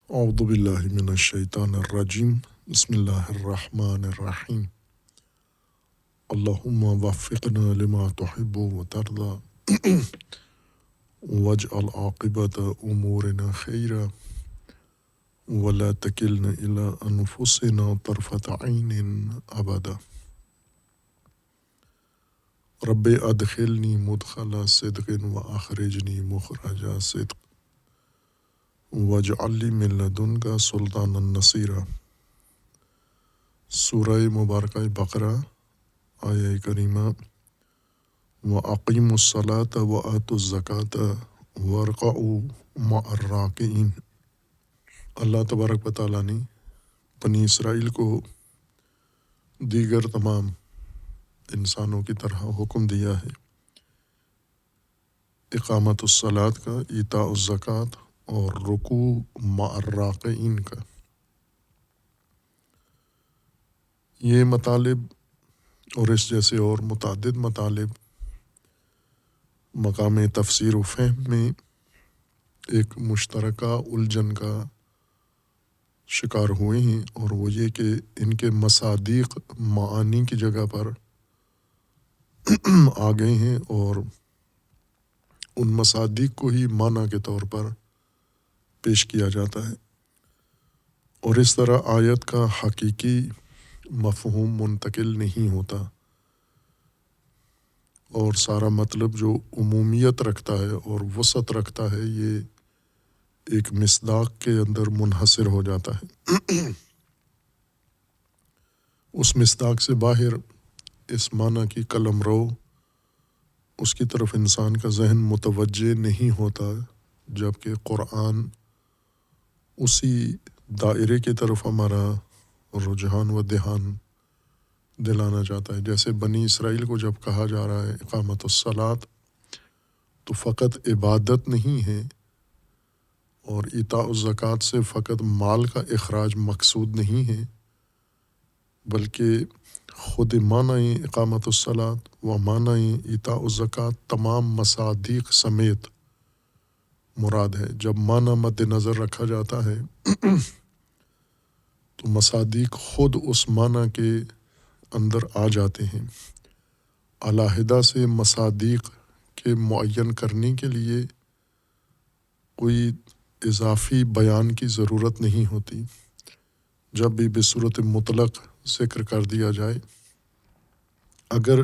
اعوذ باللہ من الشیطان الرجیم بسم اللہ الرحمن الرحیم اللہم وفقنا لما تحب وترضى واجعل عاقبت امورنا خیرا ولا تکلنا الی انفسنا طرفۃ عین ابدا رب ادخلنی مدخل صدق واخرجنی مخرج صدق واجعل لی من لدنک سلطانا نصیرا۔ سورہ مبارکہ بقرہ آیہ کریمہ وَأَقِیمُوا الصَّلَاةَ وَآتُوا الزَّکَاةَ وَارْکَعُوا مَعَ الرَّاکِعِینَ۔ اللہ تبارک و تعالیٰ نے بنی اسرائیل کو دیگر تمام انسانوں کی طرح حکم دیا ہے اقامت الصلاۃ کا، ایتاء الزکوٰۃ اور رکوع مع الراکعین کا۔ یہ مطالب اور اس جیسے اور متعدد مطالب مقام تفسیر و فہم میں ایک مشترکہ الجھن کا شکار ہوئے ہیں، اور وہ یہ کہ ان کے مصادیق معانی کی جگہ پر آ گئے ہیں اور ان مصادیق کو ہی معنی کے طور پر پیش کیا جاتا ہے، اور اس طرح آیت کا حقیقی مفہوم منتقل نہیں ہوتا، اور سارا مطلب جو عمومیت رکھتا ہے اور وسعت رکھتا ہے یہ ایک مصداق کے اندر منحصر ہو جاتا ہے۔ اس مصداق سے باہر اس معنی کی قلم رو اس کی طرف انسان کا ذہن متوجہ نہیں ہوتا، جبکہ قرآن اسی دائرے کی طرف ہمارا رجحان و دھیان دلانا چاہتا ہے۔ جیسے بنی اسرائیل کو جب کہا جا رہا ہے اقامت الصلاۃ، تو فقط عبادت نہیں ہے، اور ایتاء الزکوٰۃ سے فقط مال کا اخراج مقصود نہیں ہے، بلکہ خود معنی اقامت الصلاۃ و معنی ایتاء الزکوٰۃ تمام مصادیق سمیت مراد ہے۔ جب معنی مد نظر رکھا جاتا ہے تو مصادیق خود اس معنی کے اندر آ جاتے ہیں۔ علیحدہ سے مصادیق کے معین کرنے کے لیے کوئی اضافی بیان کی ضرورت نہیں ہوتی۔ جب بھی بصورت مطلق ذکر کر دیا جائے، اگر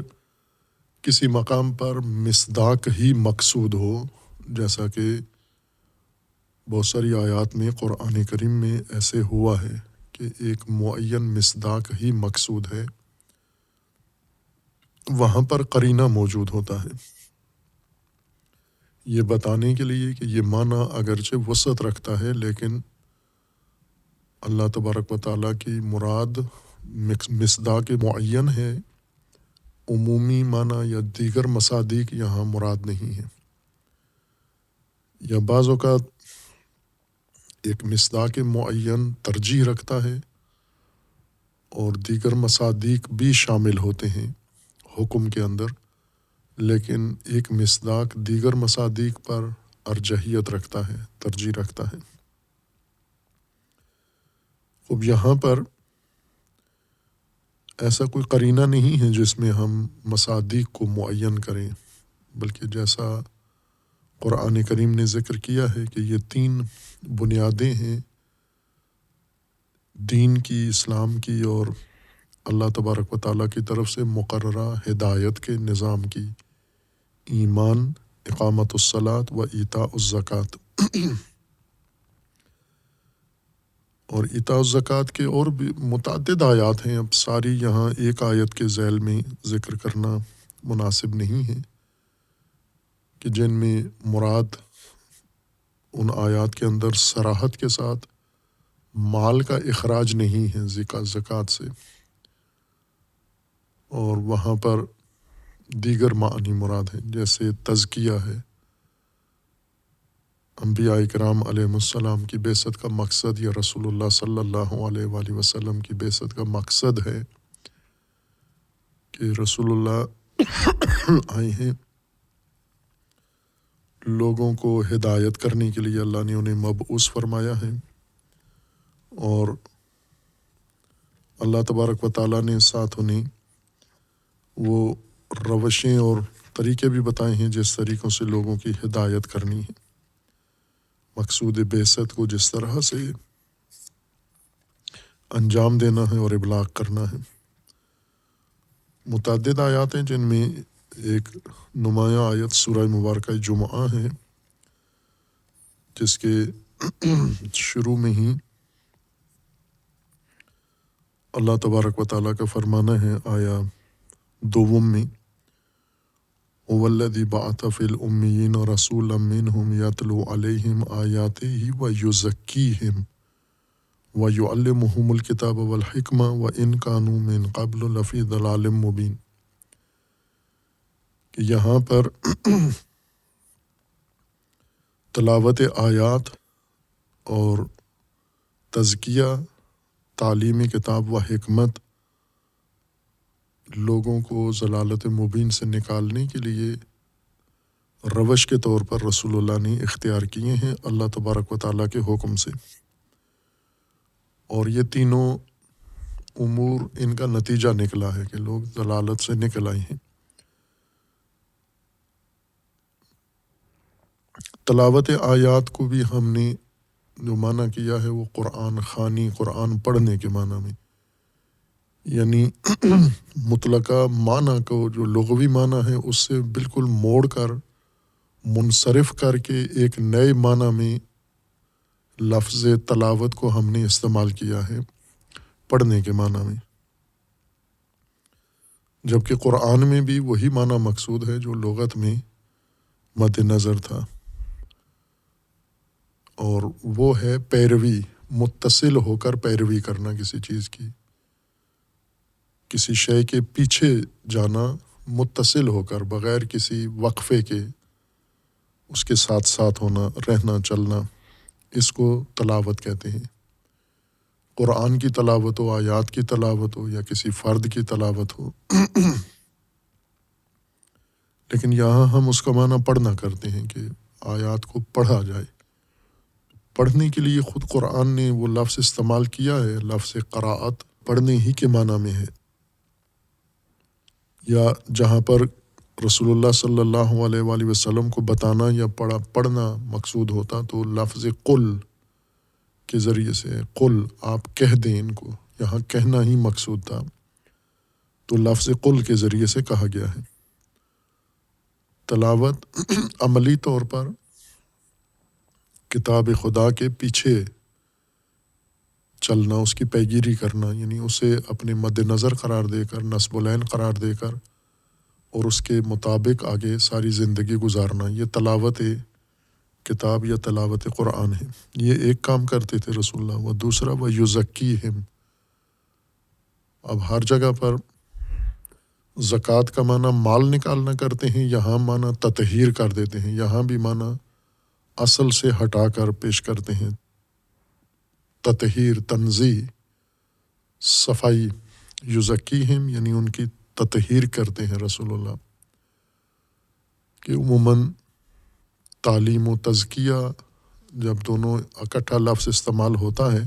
کسی مقام پر مصداق ہی مقصود ہو، جیسا کہ بہت ساری آیات میں قرآن کریم میں ایسے ہوا ہے کہ ایک معین مصداق ہی مقصود ہے، وہاں پر قرینہ موجود ہوتا ہے یہ بتانے کے لیے کہ یہ معنی اگرچہ وسعت رکھتا ہے، لیکن اللہ تبارک و تعالیٰ کی مراد مصداق معین ہے، عمومی معنی یا دیگر مصادیق یہاں مراد نہیں ہے۔ یا بعض اوقات ایک مصداق معین ترجیح رکھتا ہے اور دیگر مصادیق بھی شامل ہوتے ہیں حکم کے اندر، لیکن ایک مصداق دیگر مصادیق پر ارجحیت رکھتا ہے، ترجیح رکھتا ہے۔ اب یہاں پر ایسا کوئی قرینہ نہیں ہے جس میں ہم مصادیق کو معین کریں، بلکہ جیسا قرآن کریم نے ذکر کیا ہے کہ یہ تین بنیادیں ہیں دین کی، اسلام کی، اور اللہ تبارک و تعالیٰ کی طرف سے مقررہ ہدایت کے نظام کی: ایمان، اقامت الصلاۃ و ایتاء الزکوٰۃ۔ اور ایتاء الزکوٰۃ کے اور بھی متعدد آیات ہیں، اب ساری یہاں ایک آیت کے ذیل میں ذکر کرنا مناسب نہیں ہے، کہ جن میں مراد ان آیات کے اندر صراحت کے ساتھ مال کا اخراج نہیں ہے زکوٰۃ سے، اور وہاں پر دیگر معنی مراد ہیں، جیسے تزکیہ ہے۔ انبیاء کرام علیہ السلام کی بعثت کا مقصد، یا رسول اللہ صلی اللہ علیہ وآلہ وسلم کی بعثت کا مقصد ہے کہ رسول اللہ آئے ہیں لوگوں کو ہدایت کرنے کے لیے، اللہ نے انہیں مبعوث فرمایا ہے، اور اللہ تبارک و تعالیٰ نے ساتھ انہیں وہ روشیں اور طریقے بھی بتائے ہیں جس طریقوں سے لوگوں کی ہدایت کرنی ہے، مقصود بعثت کو جس طرح سے انجام دینا ہے اور ابلاغ کرنا ہے۔ متعدد آیات ہیں جن میں ایک نمایاں آیت سورہ مبارکہ جمعہ ہے، جس کے شروع میں ہی اللہ تبارک و تعالیٰ کا فرمانا ہے آیا دوم میں، هو الذی بعث فی الامیین رسولا منہم یتلو علیہم آیاتہ ویزکیہم ویعلمہم الکتاب والحکمہ وان کانوا من قبل لفی ضلال مبین، کہ یہاں پر تلاوت آیات اور تزکیہ، تعلیم کتاب و حکمت لوگوں کو ضلالت مبین سے نکالنے کے لیے روش کے طور پر رسول اللہ نے اختیار کیے ہیں اللہ تبارک و تعالیٰ کے حکم سے، اور یہ تینوں امور ان کا نتیجہ نکلا ہے کہ لوگ ضلالت سے نکل آئے ہیں۔ تلاوت آیات کو بھی ہم نے جو معنی کیا ہے وہ قرآن خوانی، قرآن پڑھنے کے معنی میں، یعنی مطلقہ معنی کو جو لغوی معنی ہے اس سے بالکل موڑ کر منصرف کر کے ایک نئے معنی میں لفظ تلاوت کو ہم نے استعمال کیا ہے پڑھنے کے معنی میں، جبکہ قرآن میں بھی وہی معنی مقصود ہے جو لغت میں مد نظر تھا، اور وہ ہے پیروی، متصل ہو کر پیروی کرنا کسی چیز کی، کسی شے کے پیچھے جانا متصل ہو کر بغیر کسی وقفے کے اس کے ساتھ ساتھ ہونا، رہنا، چلنا، اس کو تلاوت کہتے ہیں۔ قرآن کی تلاوت ہو، آیات کی تلاوت ہو یا کسی فرد کی تلاوت ہو، لیکن یہاں ہم اس کا معنی پڑھنا کرتے ہیں کہ آیات کو پڑھا جائے۔ پڑھنے کے لیے خود قرآن نے وہ لفظ استعمال کیا ہے، لفظ قراءت پڑھنے ہی کے معنی میں ہے، یا جہاں پر رسول اللہ صلی اللہ علیہ وآلہ وسلم کو بتانا یا پڑھنا مقصود ہوتا تو لفظ قل کے ذریعے سے، قل آپ کہہ دیں ان کو، یہاں کہنا ہی مقصود تھا تو لفظ قل کے ذریعے سے کہا گیا ہے۔ تلاوت عملی طور پر کتاب خدا کے پیچھے چلنا، اس کی پیگیری کرنا، یعنی اسے اپنے مد نظر قرار دے کر، نصب العین قرار دے کر اور اس کے مطابق آگے ساری زندگی گزارنا، یہ تلاوت کتاب یا تلاوت قرآن ہے۔ یہ ایک کام کرتے تھے رسول اللہ، و دوسرا و یزکیہم۔ اب ہر جگہ پر زکوٰۃ کا معنی مال نکالنا کرتے ہیں، یہاں معنی تطہیر کر دیتے ہیں، یہاں بھی معنی اصل سے ہٹا کر پیش کرتے ہیں، تطہیر، تنزیہ، صفائی، یزکیہم یعنی ان کی تطہیر کرتے ہیں رسول اللہ، کہ عموماً تعلیم و تزکیہ جب دونوں اکٹھا لفظ استعمال ہوتا ہے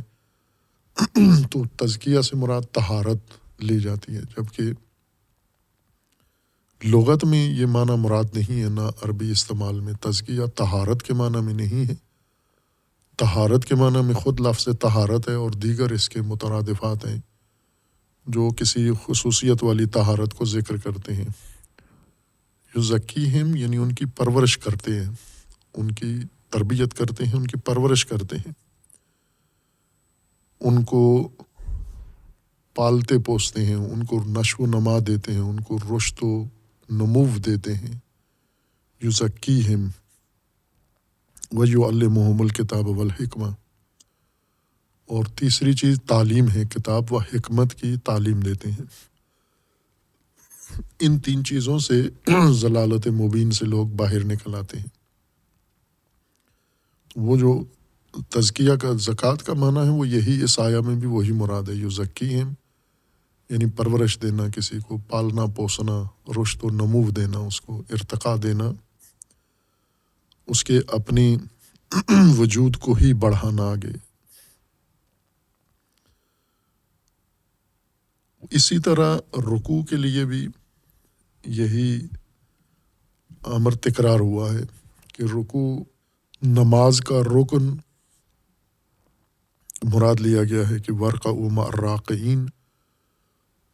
تو تزکیہ سے مراد طہارت لی جاتی ہے، جبکہ لغت میں یہ معنی مراد نہیں ہے، نہ عربی استعمال میں تزکیہ طہارت کے معنی میں نہیں ہے۔ طہارت کے معنی میں خود لفظ طہارت ہے اور دیگر اس کے مترادفات ہیں جو کسی خصوصیت والی طہارت کو ذکر کرتے ہیں۔ یزکیہم یعنی ان کی پرورش کرتے ہیں، ان کی تربیت کرتے ہیں، ان کی پرورش کرتے ہیں، ان کو پالتے پوستے ہیں، ان کو نشو و نما دیتے ہیں، ان کو رشد و نمو دیتے ہیں۔ یزکیہم ویعلمہم الکتاب والحکمہ، اور تیسری چیز تعلیم ہے، کتاب و حکمت کی تعلیم دیتے ہیں۔ ان تین چیزوں سے ضلالت مبین سے لوگ باہر نکل آتے ہیں۔ وہ جو تزکیہ کا، زکوٰۃ کا معنی ہے، وہ یہی، اس آیہ میں بھی وہی مراد ہے، یزکیہم یعنی پرورش دینا، کسی کو پالنا پوسنا، رشد و نمو دینا، اس کو ارتقاء دینا، اس کے اپنی وجود کو ہی بڑھانا آگے۔ اسی طرح رکوع کے لیے بھی یہی امر تکرار ہوا ہے کہ رکوع نماز کا رکن مراد لیا گیا ہے کہ ورکعوا مع الراکعین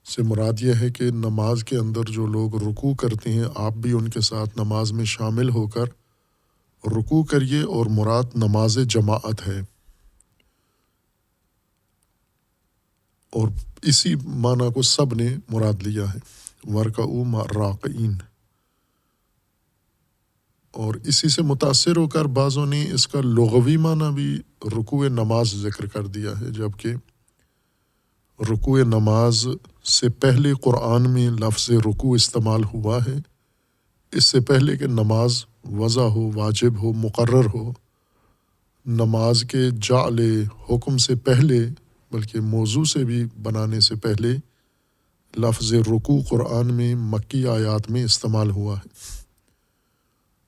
سے مراد یہ ہے کہ نماز کے اندر جو لوگ رکوع کرتے ہیں آپ بھی ان کے ساتھ نماز میں شامل ہو کر رکوع کریے، اور مراد نماز جماعت ہے، اور اسی معنی کو سب نے مراد لیا ہے، ورکعوا مع الراکعین۔ اور اسی سے متاثر ہو کر بعضوں نے اس کا لغوی معنی بھی رکوع نماز ذکر کر دیا ہے، جبکہ رکوع نماز سے پہلے قرآن میں لفظ رکوع استعمال ہوا ہے، اس سے پہلے کہ نماز وضع ہو، واجب ہو، مقرر ہو۔ نماز کے جعل حکم سے پہلے، بلکہ موضوع سے بھی بنانے سے پہلے، لفظ رکوع قرآن میں مکی آیات میں استعمال ہوا ہے،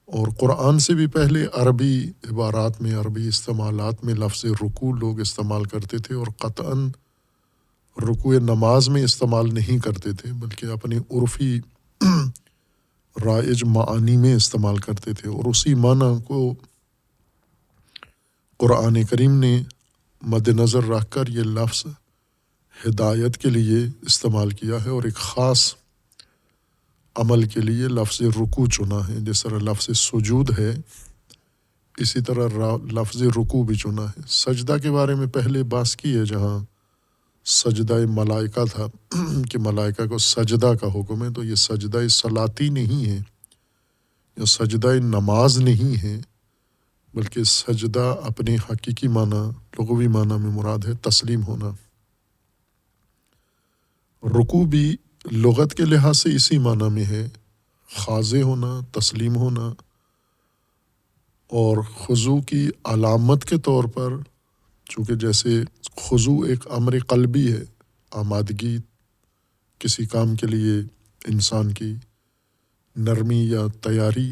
اور قرآن سے بھی پہلے عربی عبارات میں، عربی استعمالات میں لفظ رکوع لوگ استعمال کرتے تھے، اور قطعاً رکوع نماز میں استعمال نہیں کرتے تھے، بلکہ اپنی عرفی رائج معانی میں استعمال کرتے تھے، اور اسی معنی کو قرآن کریم نے مد نظر رکھ کر یہ لفظ ہدایت کے لیے استعمال کیا ہے، اور ایک خاص عمل کے لیے لفظ رکوع چنا ہے۔ جس طرح لفظ سجود ہے، اسی طرح لفظ رکوع بھی چنا ہے۔ سجدہ کے بارے میں پہلے بحث کی ہے، جہاں سجدہ ملائکہ تھا کہ ملائکہ کو سجدہ کا حکم ہے، تو یہ سجدہ صلاتی نہیں ہے، یا سجدہ نماز نہیں ہے، بلکہ سجدہ اپنے حقیقی معنی، لغوی معنی میں مراد ہے تسلیم ہونا۔ رکوع بھی لغت کے لحاظ سے اسی معنی میں ہے، خاضع ہونا، تسلیم ہونا، اور خضوع کی علامت کے طور پر، چونکہ جیسے خضوع ایک امر قلبی ہے، آمادگی کسی کام کے لیے انسان کی نرمی یا تیاری،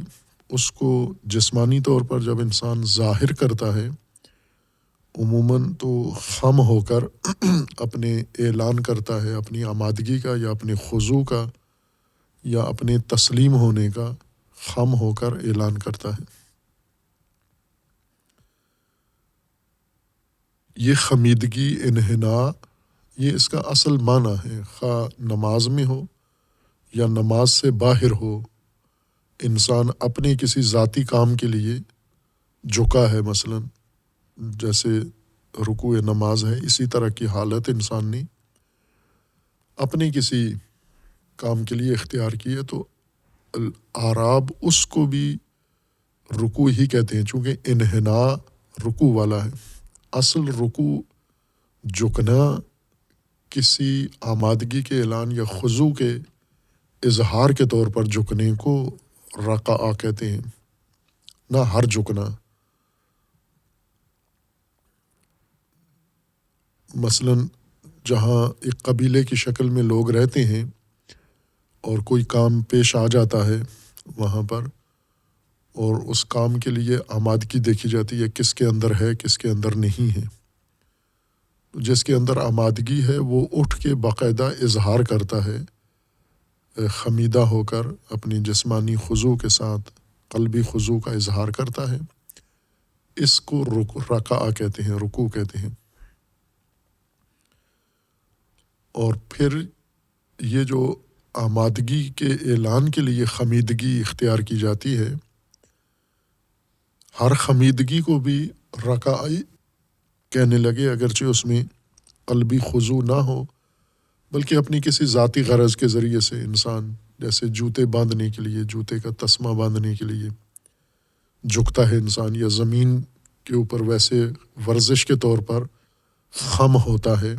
اس کو جسمانی طور پر جب انسان ظاہر کرتا ہے عموماً تو خم ہو کر اپنے اعلان کرتا ہے اپنی آمادگی کا، یا اپنے خضوع کا، یا اپنے تسلیم ہونے کا خم ہو کر اعلان کرتا ہے۔ یہ خمیدگی، انحناء، یہ اس کا اصل معنی ہے، خواہ نماز میں ہو یا نماز سے باہر ہو، انسان اپنے کسی ذاتی کام کے لیے جھکا ہے، مثلا جیسے رکوع نماز ہے، اسی طرح کی حالت انسان نے اپنے کسی کام کے لیے اختیار کی ہے، تو اعراب اس کو بھی رکوع ہی کہتے ہیں، چونکہ انحناء رکوع والا ہے۔ اصل رکوع جھکنا، کسی آمادگی کے اعلان یا خضوع کے اظہار کے طور پر جھکنے کو رکعہ کہتے ہیں، نہ ہر جھکنا۔ مثلا جہاں ایک قبیلے کی شکل میں لوگ رہتے ہیں اور کوئی کام پیش آ جاتا ہے وہاں پر، اور اس کام کے لیے آمادگی دیکھی جاتی ہے، کس کے اندر ہے، کس کے اندر نہیں ہے۔ جس کے اندر آمادگی ہے وہ اٹھ کے باقاعدہ اظہار کرتا ہے، خمیدہ ہو کر اپنی جسمانی خضوع کے ساتھ قلبی خضوع کا اظہار کرتا ہے، اس کو رکعہ کہتے ہیں، رکوع کہتے ہیں۔ اور پھر یہ جو آمادگی کے اعلان کے لیے خمیدگی اختیار کی جاتی ہے، ہر خمیدگی کو بھی رکعہ کہنے لگے، اگرچہ اس میں قلبی خضوع نہ ہو، بلکہ اپنی کسی ذاتی غرض کے ذریعے سے انسان، جیسے جوتے باندھنے کے لیے، جوتے کا تسمہ باندھنے کے لیے جھکتا ہے انسان، یا زمین کے اوپر ویسے ورزش کے طور پر خم ہوتا ہے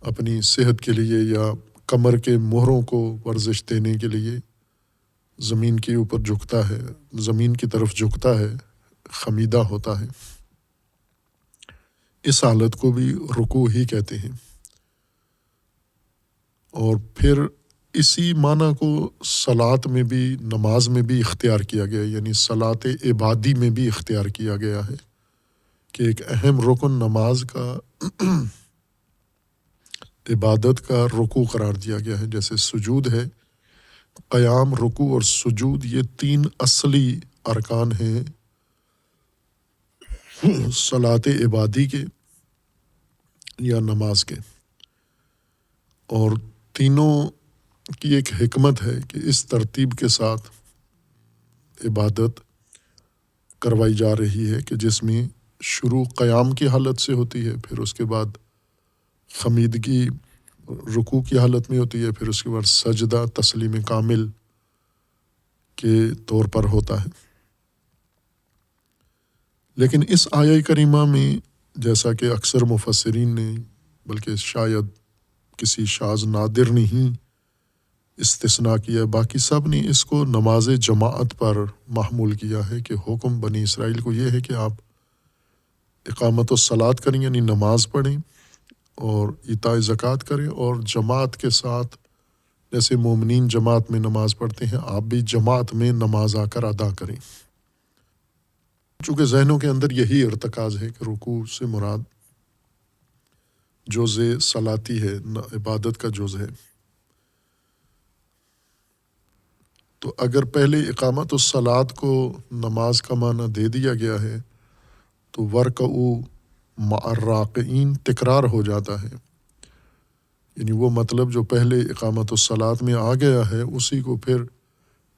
اپنی صحت کے لیے، یا کمر کے مہروں کو ورزش دینے کے لیے زمین کے اوپر جھکتا ہے، زمین کی طرف جھکتا ہے، خمیدہ ہوتا ہے، اس حالت کو بھی رکوع ہی کہتے ہیں۔ اور پھر اسی معنی کو صلاۃ میں بھی، نماز میں بھی اختیار کیا گیا، یعنی صلاۃ عبادی میں بھی اختیار کیا گیا ہے کہ ایک اہم رکن نماز کا عبادت کا رکوع قرار دیا گیا ہے. جیسے سجود ہے، قیام، رکوع اور سجود یہ 3 اصلی ارکان ہیں صلاۃ عبادی کے یا نماز کے، اور تینوں کی ایک حکمت ہے کہ اس ترتیب کے ساتھ عبادت کروائی جا رہی ہے کہ جس میں شروع قیام کی حالت سے ہوتی ہے، پھر اس کے بعد خمیدگی رکوع کی حالت میں ہوتی ہے، پھر اس کے بعد سجدہ تسلیم کامل کے طور پر ہوتا ہے. لیکن اس آیہ کریمہ میں جیسا کہ اکثر مفسرین نے، بلکہ شاید کسی شاذ نادر نے ہی استثناء کیا، باقی سب نے اس کو نماز جماعت پر محمول کیا ہے کہ حکم بنی اسرائیل کو یہ ہے کہ آپ اقامت الصلاۃ کریں، یعنی نماز پڑھیں اور ایتاء زکوٰۃ کریں، اور جماعت کے ساتھ جیسے مومنین جماعت میں نماز پڑھتے ہیں آپ بھی جماعت میں نماز آ کر ادا کریں. چونکہ ذہنوں کے اندر یہی ارتکاز ہے کہ رکوع سے مراد جزء صلاتی ہے، عبادت کا جز ہے. تو اگر پہلے اقامت الصلاۃ کو نماز کا معنی دے دیا گیا ہے تو ورکعوا مع الراکعین تکرار ہو جاتا ہے، یعنی وہ مطلب جو پہلے اقامت الصلاۃ میں آ گیا ہے اسی کو پھر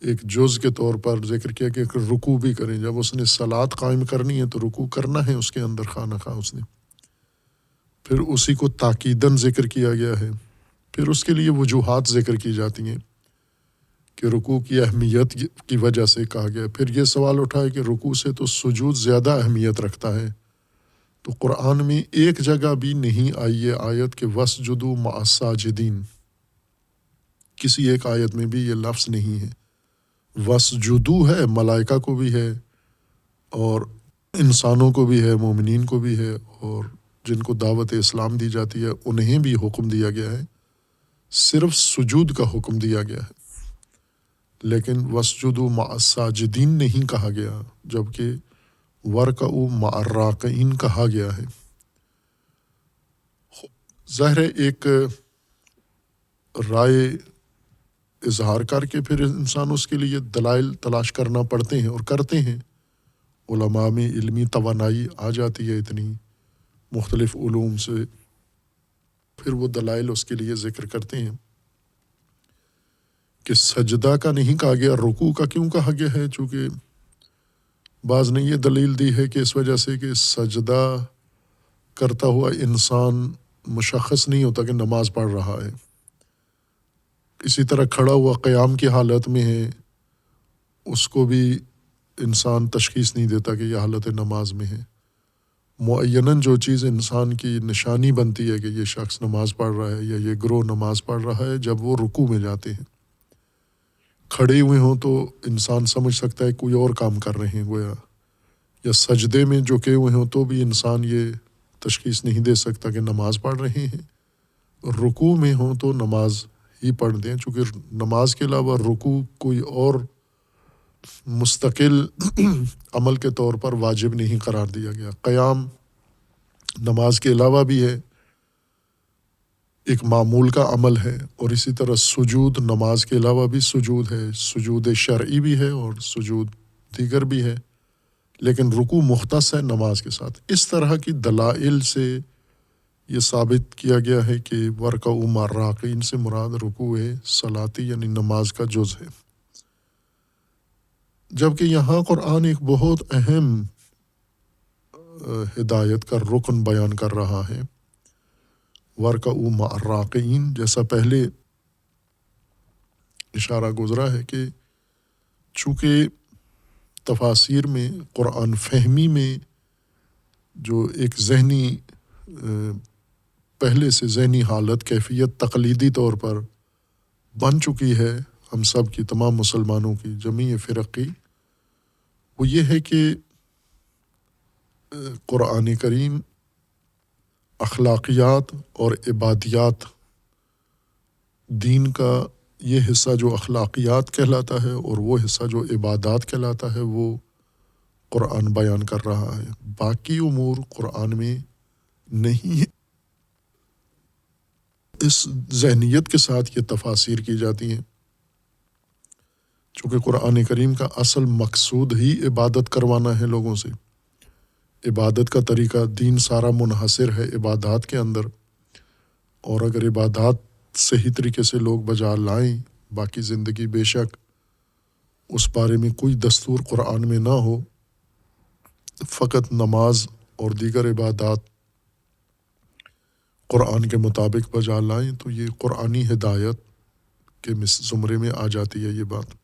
ایک جز کے طور پر ذکر کیا کہ رکوع بھی کریں. جب اس نے صلاۃ قائم کرنی ہے تو رکوع کرنا ہے اس کے اندر خواہ نخواہ اس نے، پھر اسی کو تاکیداً ذکر کیا گیا ہے. پھر اس کے لیے وجوہات ذکر کی جاتی ہیں کہ رکوع کی اہمیت کی وجہ سے کہا گیا. پھر یہ سوال اٹھا کہ رکوع سے تو سجود زیادہ اہمیت رکھتا ہے، تو قرآن میں ایک جگہ بھی نہیں آئی یہ آیت کہ وَاسْجُدُوا مَعَ السَّاجِدِينَ، کسی ایک آیت میں بھی یہ لفظ نہیں ہے. وَاسْجُدُوا ہے، ملائکہ کو بھی ہے اور انسانوں کو بھی ہے، مومنین کو بھی ہے، اور جن کو دعوت اسلام دی جاتی ہے انہیں بھی حکم دیا گیا ہے. صرف سجود کا حکم دیا گیا ہے، لیکن وَاسْجُدُوا مَعَ السَّاجِدِينَ نہیں کہا گیا، جبکہ وَارْكَعُوا مَعَ الرَّاكِعِينَ کہا گیا ہے. ظاہر ہے ایک رائے اظہار کر کے پھر انسان اس کے لیے دلائل تلاش کرنا پڑتے ہیں اور کرتے ہیں. علماء میں علمی توانائی آ جاتی ہے اتنی مختلف علوم سے، پھر وہ دلائل اس کے لیے ذکر کرتے ہیں کہ سجدہ کا نہیں کہا گیا، رکوع کا کیوں کہا گیا ہے. چونکہ بعض نے یہ دلیل دی ہے کہ اس وجہ سے کہ سجدہ کرتا ہوا انسان مشخص نہیں ہوتا کہ نماز پڑھ رہا ہے. اسی طرح کھڑا ہوا قیام کی حالت میں ہے، اس کو بھی انسان تشخیص نہیں دیتا کہ یہ حالت نماز میں ہے. معیناً جو چیز انسان کی نشانی بنتی ہے کہ یہ شخص نماز پڑھ رہا ہے یا یہ گروہ نماز پڑھ رہا ہے جب وہ رکوع میں جاتے ہیں. کھڑے ہوئے ہوں تو انسان سمجھ سکتا ہے کوئی اور کام کر رہے ہیں گویا، یا سجدے میں جھکے ہوئے ہوں تو بھی انسان یہ تشخیص نہیں دے سکتا کہ نماز پڑھ رہے ہیں. رکوع میں ہوں تو نماز ہی پڑھ دیں، چونکہ نماز کے علاوہ رکوع کوئی اور مستقل عمل کے طور پر واجب نہیں قرار دیا گیا. قیام نماز کے علاوہ بھی ہے، ایک معمول کا عمل ہے، اور اسی طرح سجود نماز کے علاوہ بھی سجود ہے، سجود شرعی بھی ہے اور سجود دیگر بھی ہے، لیکن رکوع مختص ہے نماز کے ساتھ. اس طرح کی دلائل سے یہ ثابت کیا گیا ہے کہ وَارْكَعُوا مَعَ الرَّاكِعِينَ سے مراد رکوع صلاتی یعنی نماز کا جز ہے. جبکہ یہاں قرآن ایک بہت اہم ہدایت کا رکن بیان کر رہا ہے، وَارْكَعُوا مَعَ الرَّاكِعِينَ. جیسا پہلے اشارہ گزرا ہے کہ چونکہ تفاسیر میں قرآن فہمی میں جو ایک ذہنی پہلے سے ذہنی حالت کیفیت تقلیدی طور پر بن چکی ہے ہم سب کی، تمام مسلمانوں کی، جمیع فرق کی، وہ یہ ہے کہ قرآن کریم اخلاقیات اور عبادیات، دین کا یہ حصہ جو اخلاقیات کہلاتا ہے اور وہ حصہ جو عبادات کہلاتا ہے وہ قرآن بیان کر رہا ہے. باقی امور قرآن میں نہیں ہے. اس ذہنیت کے ساتھ یہ تفاسیر کی جاتی ہیں، چونکہ قرآن کریم کا اصل مقصود ہی عبادت کروانا ہے لوگوں سے۔ عبادت کا طریقہ، دین سارا منحصر ہے عبادات کے اندر، اور اگر عبادات صحیح طریقے سے لوگ بجا لائیں، باقی زندگی بے شک اس بارے میں کوئی دستور قرآن میں نہ ہو، فقط نماز اور دیگر عبادات قرآن کے مطابق بجا لائیں، تو یہ قرآنی ہدایت کے زمرے میں آ جاتی ہے یہ بات۔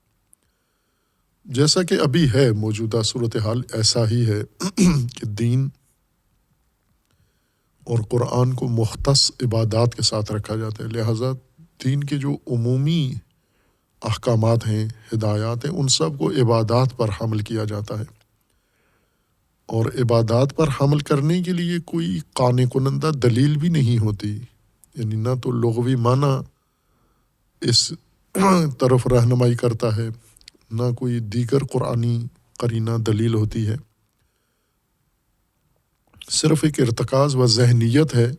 جیسا کہ ابھی ہے موجودہ صورتحال ایسا ہی ہے کہ دین اور قرآن کو مختص عبادات کے ساتھ رکھا جاتا ہے، لہٰذا دین کے جو عمومی احکامات ہیں، ہدایات ہیں، ان سب کو عبادات پر حمل کیا جاتا ہے، اور عبادات پر حمل کرنے کے لیے کوئی قانع کنندہ دلیل بھی نہیں ہوتی، یعنی نہ تو لغوی معنی اس طرف رہنمائی کرتا ہے، نہ کوئی دیگر قرآنی قرینہ دلیل ہوتی ہے، صرف ایک ارتکاز و ذہنیت ہے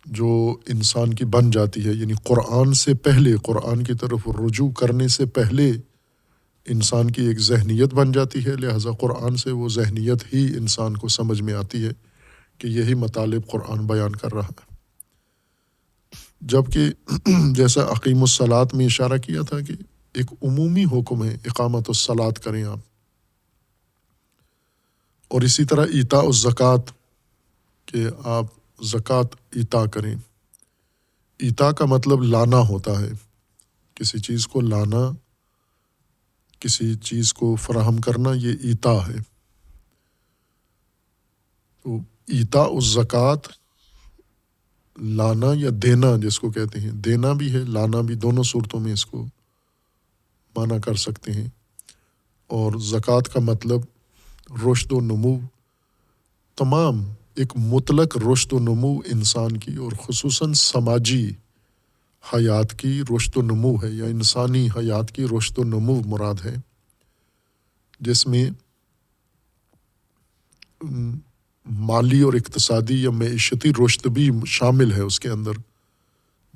جو انسان کی بن جاتی ہے، یعنی قرآن سے پہلے، قرآن کی طرف رجوع کرنے سے پہلے انسان کی ایک ذہنیت بن جاتی ہے، لہٰذا قرآن سے وہ ذہنیت ہی انسان کو سمجھ میں آتی ہے کہ یہی مطالب قرآن بیان کر رہا ہے۔ جبکہ جیسا اقیم الصلاۃ میں اشارہ کیا تھا کہ ایک عمومی حکم ہے اقامت الصلاۃ کریں آپ، اور اسی طرح ایتاء الزکوٰۃ کہ آپ زکوٰۃ ایتاء کریں۔ ایتاء کا مطلب لانا ہوتا ہے، کسی چیز کو لانا، کسی چیز کو فراہم کرنا، یہ ایتاء ہے۔ تو ایتاء الزکوٰۃ لانا یا دینا جس کو کہتے ہیں، دینا بھی ہے لانا بھی، دونوں صورتوں میں اس کو معنی کر سکتے ہیں۔ اور زکوٰۃ کا مطلب رشد و نمو، تمام ایک مطلق رشد و نمو انسان کی، اور خصوصاً سماجی حیات کی رشد و نمو ہے، یا انسانی حیات کی رشد و نمو مراد ہے، جس میں مالی اور اقتصادی یا معیشتی رشد بھی شامل ہے اس کے اندر۔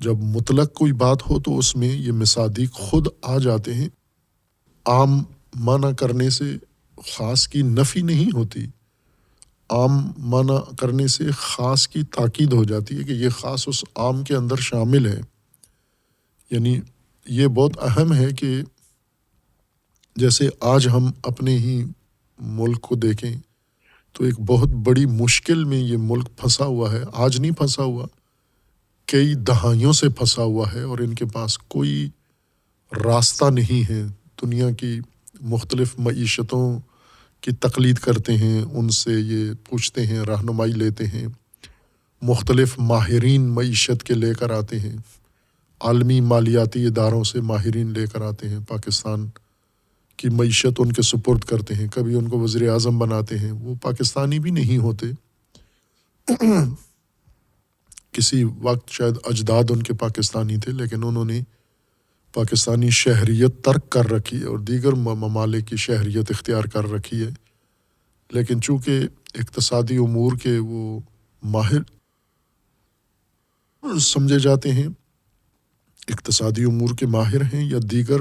جب مطلق کوئی بات ہو تو اس میں یہ مصادیق خود آ جاتے ہیں، عام معنی کرنے سے خاص کی نفی نہیں ہوتی، عام معنی کرنے سے خاص کی تاکید ہو جاتی ہے کہ یہ خاص اس عام کے اندر شامل ہے۔ یعنی یہ بہت اہم ہے کہ جیسے آج ہم اپنے ہی ملک کو دیکھیں تو ایک بہت بڑی مشکل میں یہ ملک پھنسا ہوا ہے، آج نہیں پھنسا ہوا، کئی دہائیوں سے پھنسا ہوا ہے، اور ان کے پاس کوئی راستہ نہیں ہے، دنیا کی مختلف معیشتوں کی تقلید کرتے ہیں، ان سے یہ پوچھتے ہیں، رہنمائی لیتے ہیں، مختلف ماہرین معیشت کے لے کر آتے ہیں، عالمی مالیاتی اداروں سے ماہرین لے کر آتے ہیں، پاکستان کی معیشت ان کے سپرد کرتے ہیں، کبھی ان کو وزیر اعظم بناتے ہیں، وہ پاکستانی بھی نہیں ہوتے، کسی وقت شاید اجداد ان کے پاکستانی تھے، لیکن انہوں نے پاکستانی شہریت ترک کر رکھی ہے اور دیگر ممالک کی شہریت اختیار کر رکھی ہے، لیکن چونکہ اقتصادی امور کے وہ ماہر سمجھے جاتے ہیں، اقتصادی امور کے ماہر ہیں، یا دیگر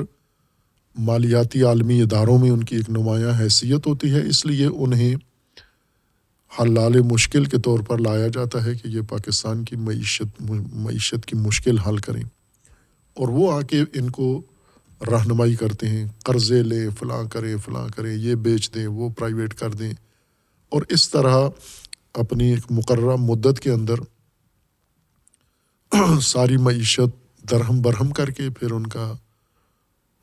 مالیاتی عالمی اداروں میں ان کی ایک نمایاں حیثیت ہوتی ہے، اس لیے انہیں حلال مشکل کے طور پر لایا جاتا ہے کہ یہ پاکستان کی معیشت کی مشکل حل کریں، اور وہ آ کے ان کو رہنمائی کرتے ہیں، قرضے لیں، فلاں کریں، یہ بیچ دیں، وہ پرائیویٹ کر دیں، اور اس طرح اپنی ایک مقررہ مدت کے اندر ساری معیشت درہم برہم کر کے پھر ان کا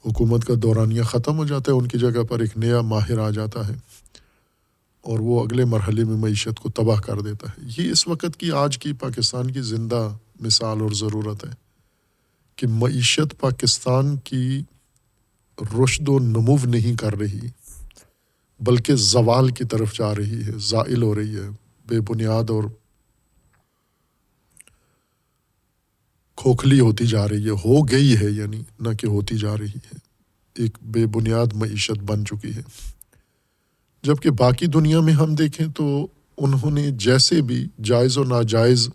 حکومت کا دورانیہ ختم ہو جاتا ہے، ان کی جگہ پر ایک نیا ماہر آ جاتا ہے اور وہ اگلے مرحلے میں معیشت کو تباہ کر دیتا ہے۔ یہ اس وقت کی آج کی پاکستان کی زندہ مثال اور ضرورت ہے کہ معیشت پاکستان کی رشد و نمو نہیں کر رہی، بلکہ زوال کی طرف جا رہی ہے، زائل ہو رہی ہے، بے بنیاد اور کھوکھلی ہوتی جا رہی ہے، ہو گئی ہے، یعنی نہ کہ ہوتی جا رہی ہے، ایک بے بنیاد معیشت بن چکی ہے۔ جبکہ باقی دنیا میں ہم دیکھیں تو انہوں نے جیسے بھی جائز و ناجائز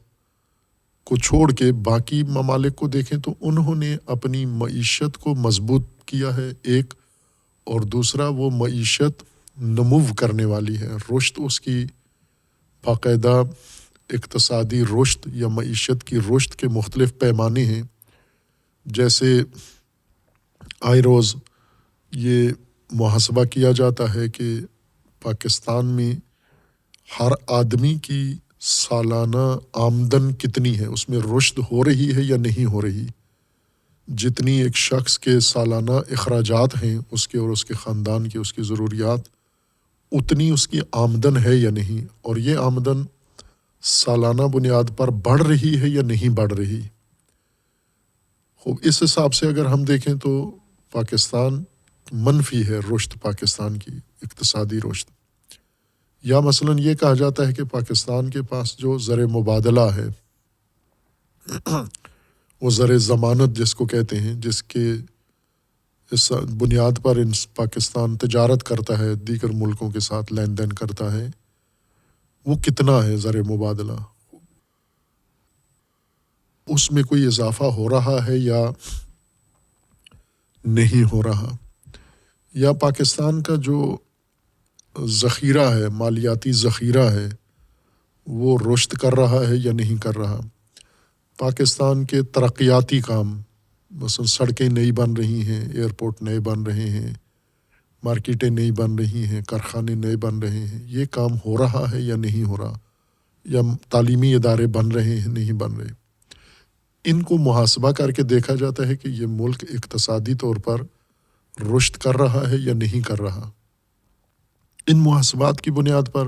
کو چھوڑ کے باقی ممالک کو دیکھیں تو انہوں نے اپنی معیشت کو مضبوط کیا ہے ایک، اور دوسرا وہ معیشت نمو کرنے والی ہے، رشد اس کی باقاعدہ اقتصادی رشد یا معیشت کی رشد کے مختلف پیمانے ہیں۔ جیسے آئے روز یہ محاسبہ کیا جاتا ہے کہ پاکستان میں ہر آدمی کی سالانہ آمدن کتنی ہے، اس میں رشد ہو رہی ہے یا نہیں ہو رہی، جتنی ایک شخص کے سالانہ اخراجات ہیں اس کے اور اس کے خاندان کی، اس کی ضروریات، اتنی اس کی آمدن ہے یا نہیں، اور یہ آمدن سالانہ بنیاد پر بڑھ رہی ہے یا نہیں بڑھ رہی۔ خوب اس حساب سے اگر ہم دیکھیں تو پاکستان منفی ہے رشد، پاکستان کی اقتصادی رشد، یا مثلاً یہ کہا جاتا ہے کہ پاکستان کے پاس جو زر مبادلہ ہے، وہ زر ضمانت جس کو کہتے ہیں، جس کے اس بنیاد پر پاکستان تجارت کرتا ہے، دیگر ملکوں کے ساتھ لین دین کرتا ہے، وہ کتنا ہے زر مبادلہ، اس میں کوئی اضافہ ہو رہا ہے یا نہیں ہو رہا، یا پاکستان کا جو ذخیرہ ہے، مالیاتی ذخیرہ ہے، وہ رشد کر رہا ہے یا نہیں کر رہا۔ پاکستان کے ترقیاتی کام، مثلا سڑکیں نئی بن رہی ہیں، ایئرپورٹ نئے بن رہے ہیں، مارکیٹیں نئی بن رہی ہیں، کارخانے نئے بن رہے ہیں، یہ کام ہو رہا ہے یا نہیں ہو رہا، یا تعلیمی ادارے بن رہے ہیں نہیں بن رہے۔ ان کو محاسبہ کر کے دیکھا جاتا ہے کہ یہ ملک اقتصادی طور پر رشد کر رہا ہے یا نہیں کر رہا۔ ان محاسبات کی بنیاد پر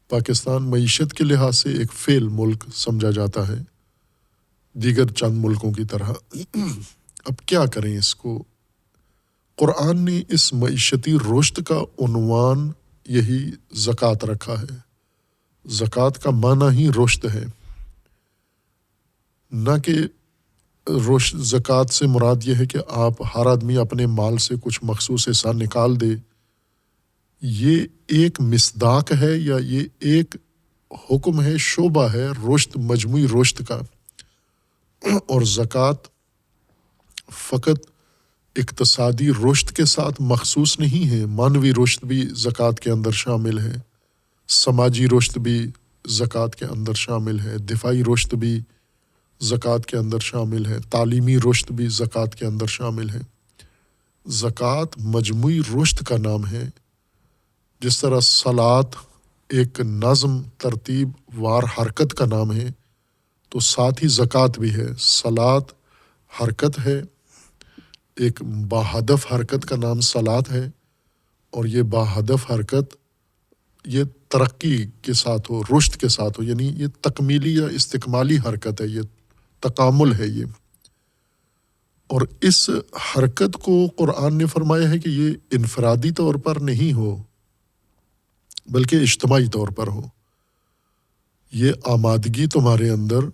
پاکستان معیشت کے لحاظ سے ایک فیل ملک سمجھا جاتا ہے، دیگر چند ملکوں کی طرح۔ اب کیا کریں اس کو؟ قرآن نے اس معیشتی رشد کا عنوان یہی زکوٰۃ رکھا ہے۔ زکوٰۃ کا معنی ہی رشد ہے، نہ کہ رشد۔ زکوٰۃ سے مراد یہ ہے کہ آپ ہر آدمی اپنے مال سے کچھ مخصوص حصہ نکال دے، یہ ایک مصداق ہے یا یہ ایک حکم ہے، شعبہ ہے رشد، مجموعی رشد کا۔ اور زکوٰۃ فقط اقتصادی رشد کے ساتھ مخصوص نہیں ہے، معنوی رشد بھی زکوٰۃ کے اندر شامل ہے، سماجی رشد بھی زکوٰۃ کے اندر شامل ہے، دفاعی رشد بھی زکوٰۃ کے اندر شامل ہے، تعلیمی رشد بھی زکوٰۃ کے اندر شامل ہے۔ زکوٰۃ مجموعی رشد کا نام ہے، جس طرح صلاۃ ایک نظم ترتیب وار حرکت کا نام ہے، تو ساتھ ہی زکوٰۃ بھی ہے۔ صلاۃ حرکت ہے، ایک باہدف حرکت کا نام صلاۃ ہے، اور یہ باہدف حرکت یہ ترقی کے ساتھ ہو، رشد کے ساتھ ہو، یعنی یہ تکمیلی یا استکمالی حرکت ہے، یہ تکامل ہے یہ۔ اور اس حرکت کو قرآن نے فرمایا ہے کہ یہ انفرادی طور پر نہیں ہو بلکہ اجتماعی طور پر ہو، یہ آمادگی تمہارے اندر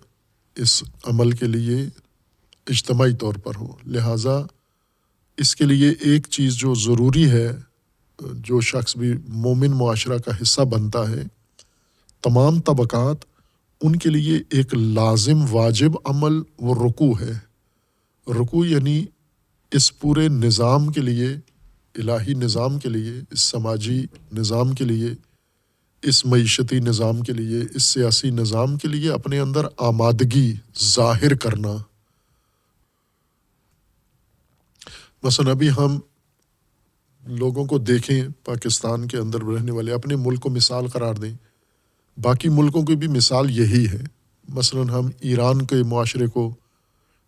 اس عمل کے لیے اجتماعی طور پر ہو۔ لہٰذا اس کے لیے ایک چیز جو ضروری ہے، جو شخص بھی مومن معاشرہ کا حصہ بنتا ہے، تمام طبقات، ان کے لیے ایک لازم واجب عمل وہ رکوع ہے۔ رکوع یعنی اس پورے نظام کے لیے، الہی نظام کے لیے، اس سماجی نظام کے لیے، اس معیشتی نظام کے لیے، اس سیاسی نظام کے لیے اپنے اندر آمادگی ظاہر کرنا۔ مثلا ابھی ہم لوگوں کو دیکھیں، پاکستان کے اندر رہنے والے، اپنے ملک کو مثال قرار دیں، باقی ملکوں کی بھی مثال یہی ہے۔ مثلا ہم ایران کے معاشرے کو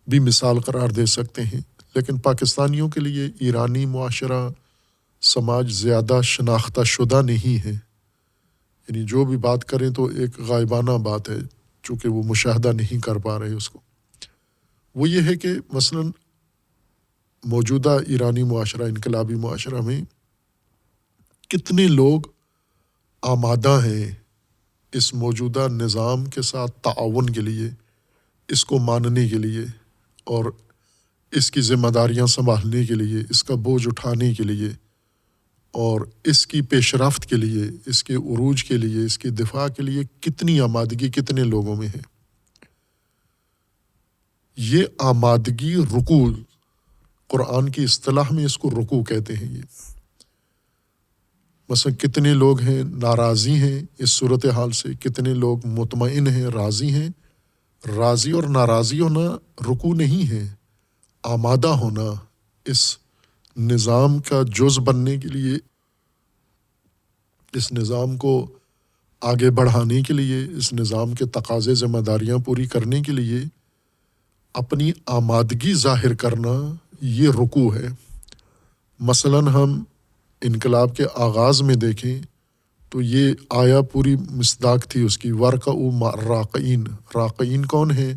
بھی مثال قرار دے سکتے ہیں، لیکن پاکستانیوں کے لیے ایرانی معاشرہ سماج زیادہ شناختہ شدہ نہیں ہے، یعنی جو بھی بات کریں تو ایک غائبانہ بات ہے، چونکہ وہ مشاہدہ نہیں کر پا رہے اس کو۔ وہ یہ ہے کہ مثلا موجودہ ایرانی معاشرہ، انقلابی معاشرہ میں کتنے لوگ آمادہ ہیں اس موجودہ نظام کے ساتھ تعاون کے لیے، اس کو ماننے کے لیے، اور اس کی ذمہ داریاں سنبھالنے کے لیے، اس کا بوجھ اٹھانے کے لیے، اور اس کی پیش رفت کے لیے، اس کے عروج کے لیے، اس کے دفاع کے لیے کتنی آمادگی کتنے لوگوں میں ہے۔ یہ آمادگی رکوع، قرآن کی اصطلاح میں اس کو رکوع کہتے ہیں۔ یہ مثلا کتنے لوگ ہیں ناراضی ہیں اس صورتحال سے، کتنے لوگ مطمئن ہیں، راضی ہیں۔ راضی اور ناراضی ہونا رکوع نہیں ہے، آمادہ ہونا اس نظام کا جز بننے کے لیے، اس نظام کو آگے بڑھانے کے لیے، اس نظام کے تقاضے ذمہ داریاں پوری کرنے کے لیے اپنی آمادگی ظاہر کرنا، یہ رکوع ہے۔ مثلاً ہم انقلاب کے آغاز میں دیکھیں تو یہ آیا پوری مصداق تھی اس کی، وَارْكَعُوا مَعَ الرَّاكِعِينَ۔ راکعین کون ہیں؟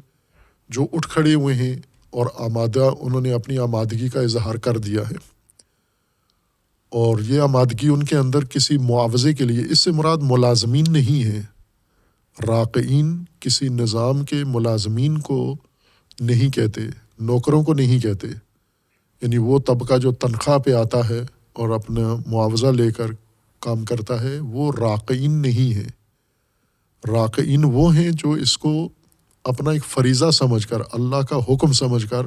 جو اٹھ کھڑے ہوئے ہیں اور آمادہ، انہوں نے اپنی آمادگی کا اظہار کر دیا ہے، اور یہ آمادگی ان کے اندر کسی معاوضے کے لیے، اس سے مراد ملازمین نہیں ہے۔ راکعین کسی نظام کے ملازمین کو نہیں کہتے، نوکروں کو نہیں کہتے، یعنی وہ طبقہ جو تنخواہ پہ آتا ہے اور اپنا معاوضہ لے کر کام کرتا ہے، وہ راکعین نہیں ہے۔ راکعین وہ ہیں جو اس کو اپنا ایک فریضہ سمجھ کر، اللہ کا حکم سمجھ کر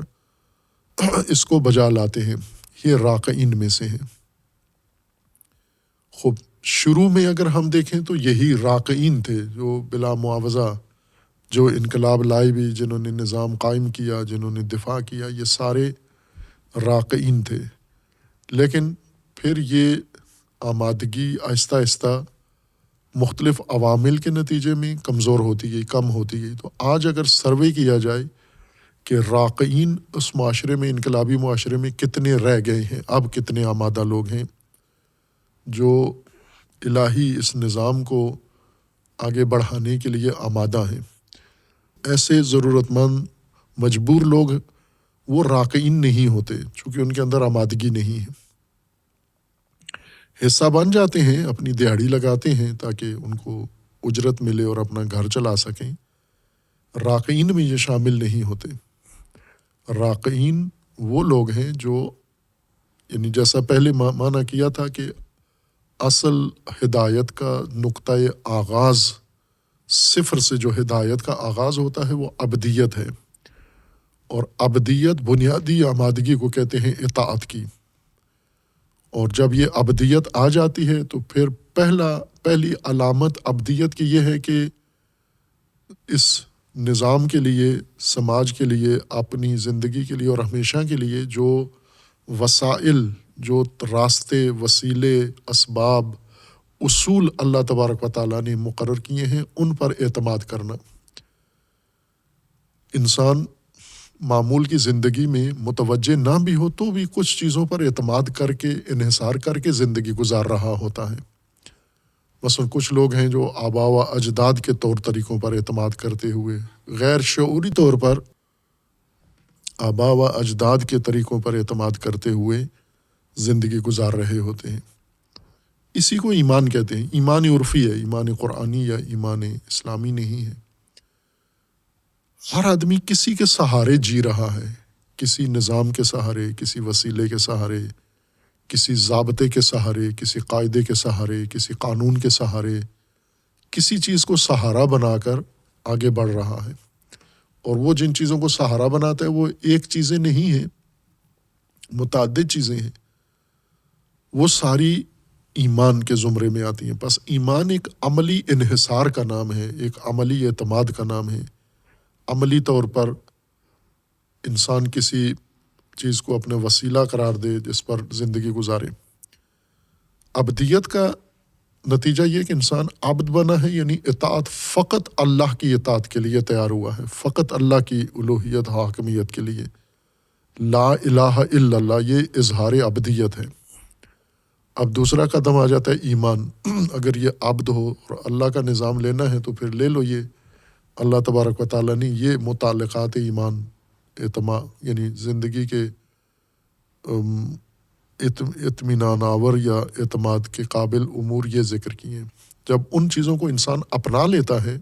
اس کو بجا لاتے ہیں، یہ راکعین میں سے ہیں۔ خوب شروع میں اگر ہم دیکھیں تو یہی راکعین تھے جو بلا معاوضہ، جو انقلاب لائے بھی، جنہوں نے نظام قائم کیا، جنہوں نے دفاع کیا، یہ سارے راکعین تھے۔ لیکن پھر یہ آمادگی آہستہ آہستہ مختلف عوامل کے نتیجے میں کمزور ہوتی گئی، کم ہوتی گئی۔ تو آج اگر سروے کیا جائے کہ راکعین اس معاشرے میں، انقلابی معاشرے میں کتنے رہ گئے ہیں، اب کتنے آمادہ لوگ ہیں جو الہی اس نظام کو آگے بڑھانے کے لیے آمادہ ہیں، ایسے ضرورت مند مجبور لوگ وہ راکعین نہیں ہوتے، چونکہ ان کے اندر آمادگی نہیں ہے۔ حصہ بن جاتے ہیں، اپنی دیہڑی لگاتے ہیں تاکہ ان کو اجرت ملے اور اپنا گھر چلا سکیں، راکعین میں یہ شامل نہیں ہوتے۔ راکعین وہ لوگ ہیں جو، یعنی جیسا پہلے معنی کیا تھا کہ اصل ہدایت کا نقطۂ آغاز، صفر سے جو ہدایت کا آغاز ہوتا ہے وہ عبدیت ہے، اور عبدیت بنیادی آمادگی کو کہتے ہیں اطاعت کی۔ اور جب یہ عبدیت آ جاتی ہے تو پھر پہلی علامت عبدیت کی یہ ہے کہ اس نظام کے لیے، سماج کے لیے، اپنی زندگی کے لیے اور ہمیشہ کے لیے جو وسائل، جو راستے، وسیلے، اسباب، اصول اللہ تبارک و تعالیٰ نے مقرر کیے ہیں، ان پر اعتماد کرنا۔ انسان معمول کی زندگی میں متوجہ نہ بھی ہو تو بھی کچھ چیزوں پر اعتماد کر کے، انحصار کر کے زندگی گزار رہا ہوتا ہے۔ مثلا کچھ لوگ ہیں جو آباء و اجداد کے طور طریقوں پر اعتماد کرتے ہوئے، غیر شعوری طور پر آباء و اجداد کے طریقوں پر اعتماد کرتے ہوئے زندگی گزار رہے ہوتے ہیں۔ اسی کو ایمان کہتے ہیں۔ ایمان عرفی ہے، ایمان قرآنی یا ایمان اسلامی نہیں ہے۔ ہر آدمی کسی کے سہارے جی رہا ہے، کسی نظام کے سہارے، کسی وسیلے کے سہارے، کسی ضابطے کے سہارے، کسی قاعدے کے سہارے، کسی قانون کے سہارے، کسی چیز کو سہارا بنا کر آگے بڑھ رہا ہے۔ اور وہ جن چیزوں کو سہارا بناتا ہے وہ ایک چیزیں نہیں ہیں، متعدد چیزیں ہیں، وہ ساری ایمان کے زمرے میں آتی ہیں۔ بس ایمان ایک عملی انحصار کا نام ہے، ایک عملی اعتماد کا نام ہے۔ عملی طور پر انسان کسی چیز کو اپنے وسیلہ قرار دے جس پر زندگی گزارے۔ عبدیت کا نتیجہ یہ کہ انسان عبد بنا ہے، یعنی اطاعت فقط اللہ کی اطاعت کے لیے تیار ہوا ہے، فقط اللہ کی الوہیت، حاکمیت کے لیے۔ لا الہ الا اللہ، یہ اظہار عبدیت ہے۔ اب دوسرا قدم آ جاتا ہے ایمان۔ اگر یہ عبد ہو اور اللہ کا نظام لینا ہے تو پھر لے لو۔ یہ اللہ تبارک و تعالیٰ نے یہ متعلقات ایمان، اعتماد، یعنی زندگی کے اطمینان آور یا اعتماد کے قابل امور یہ ذکر کیے ہیں۔ جب ان چیزوں کو انسان اپنا لیتا ہے،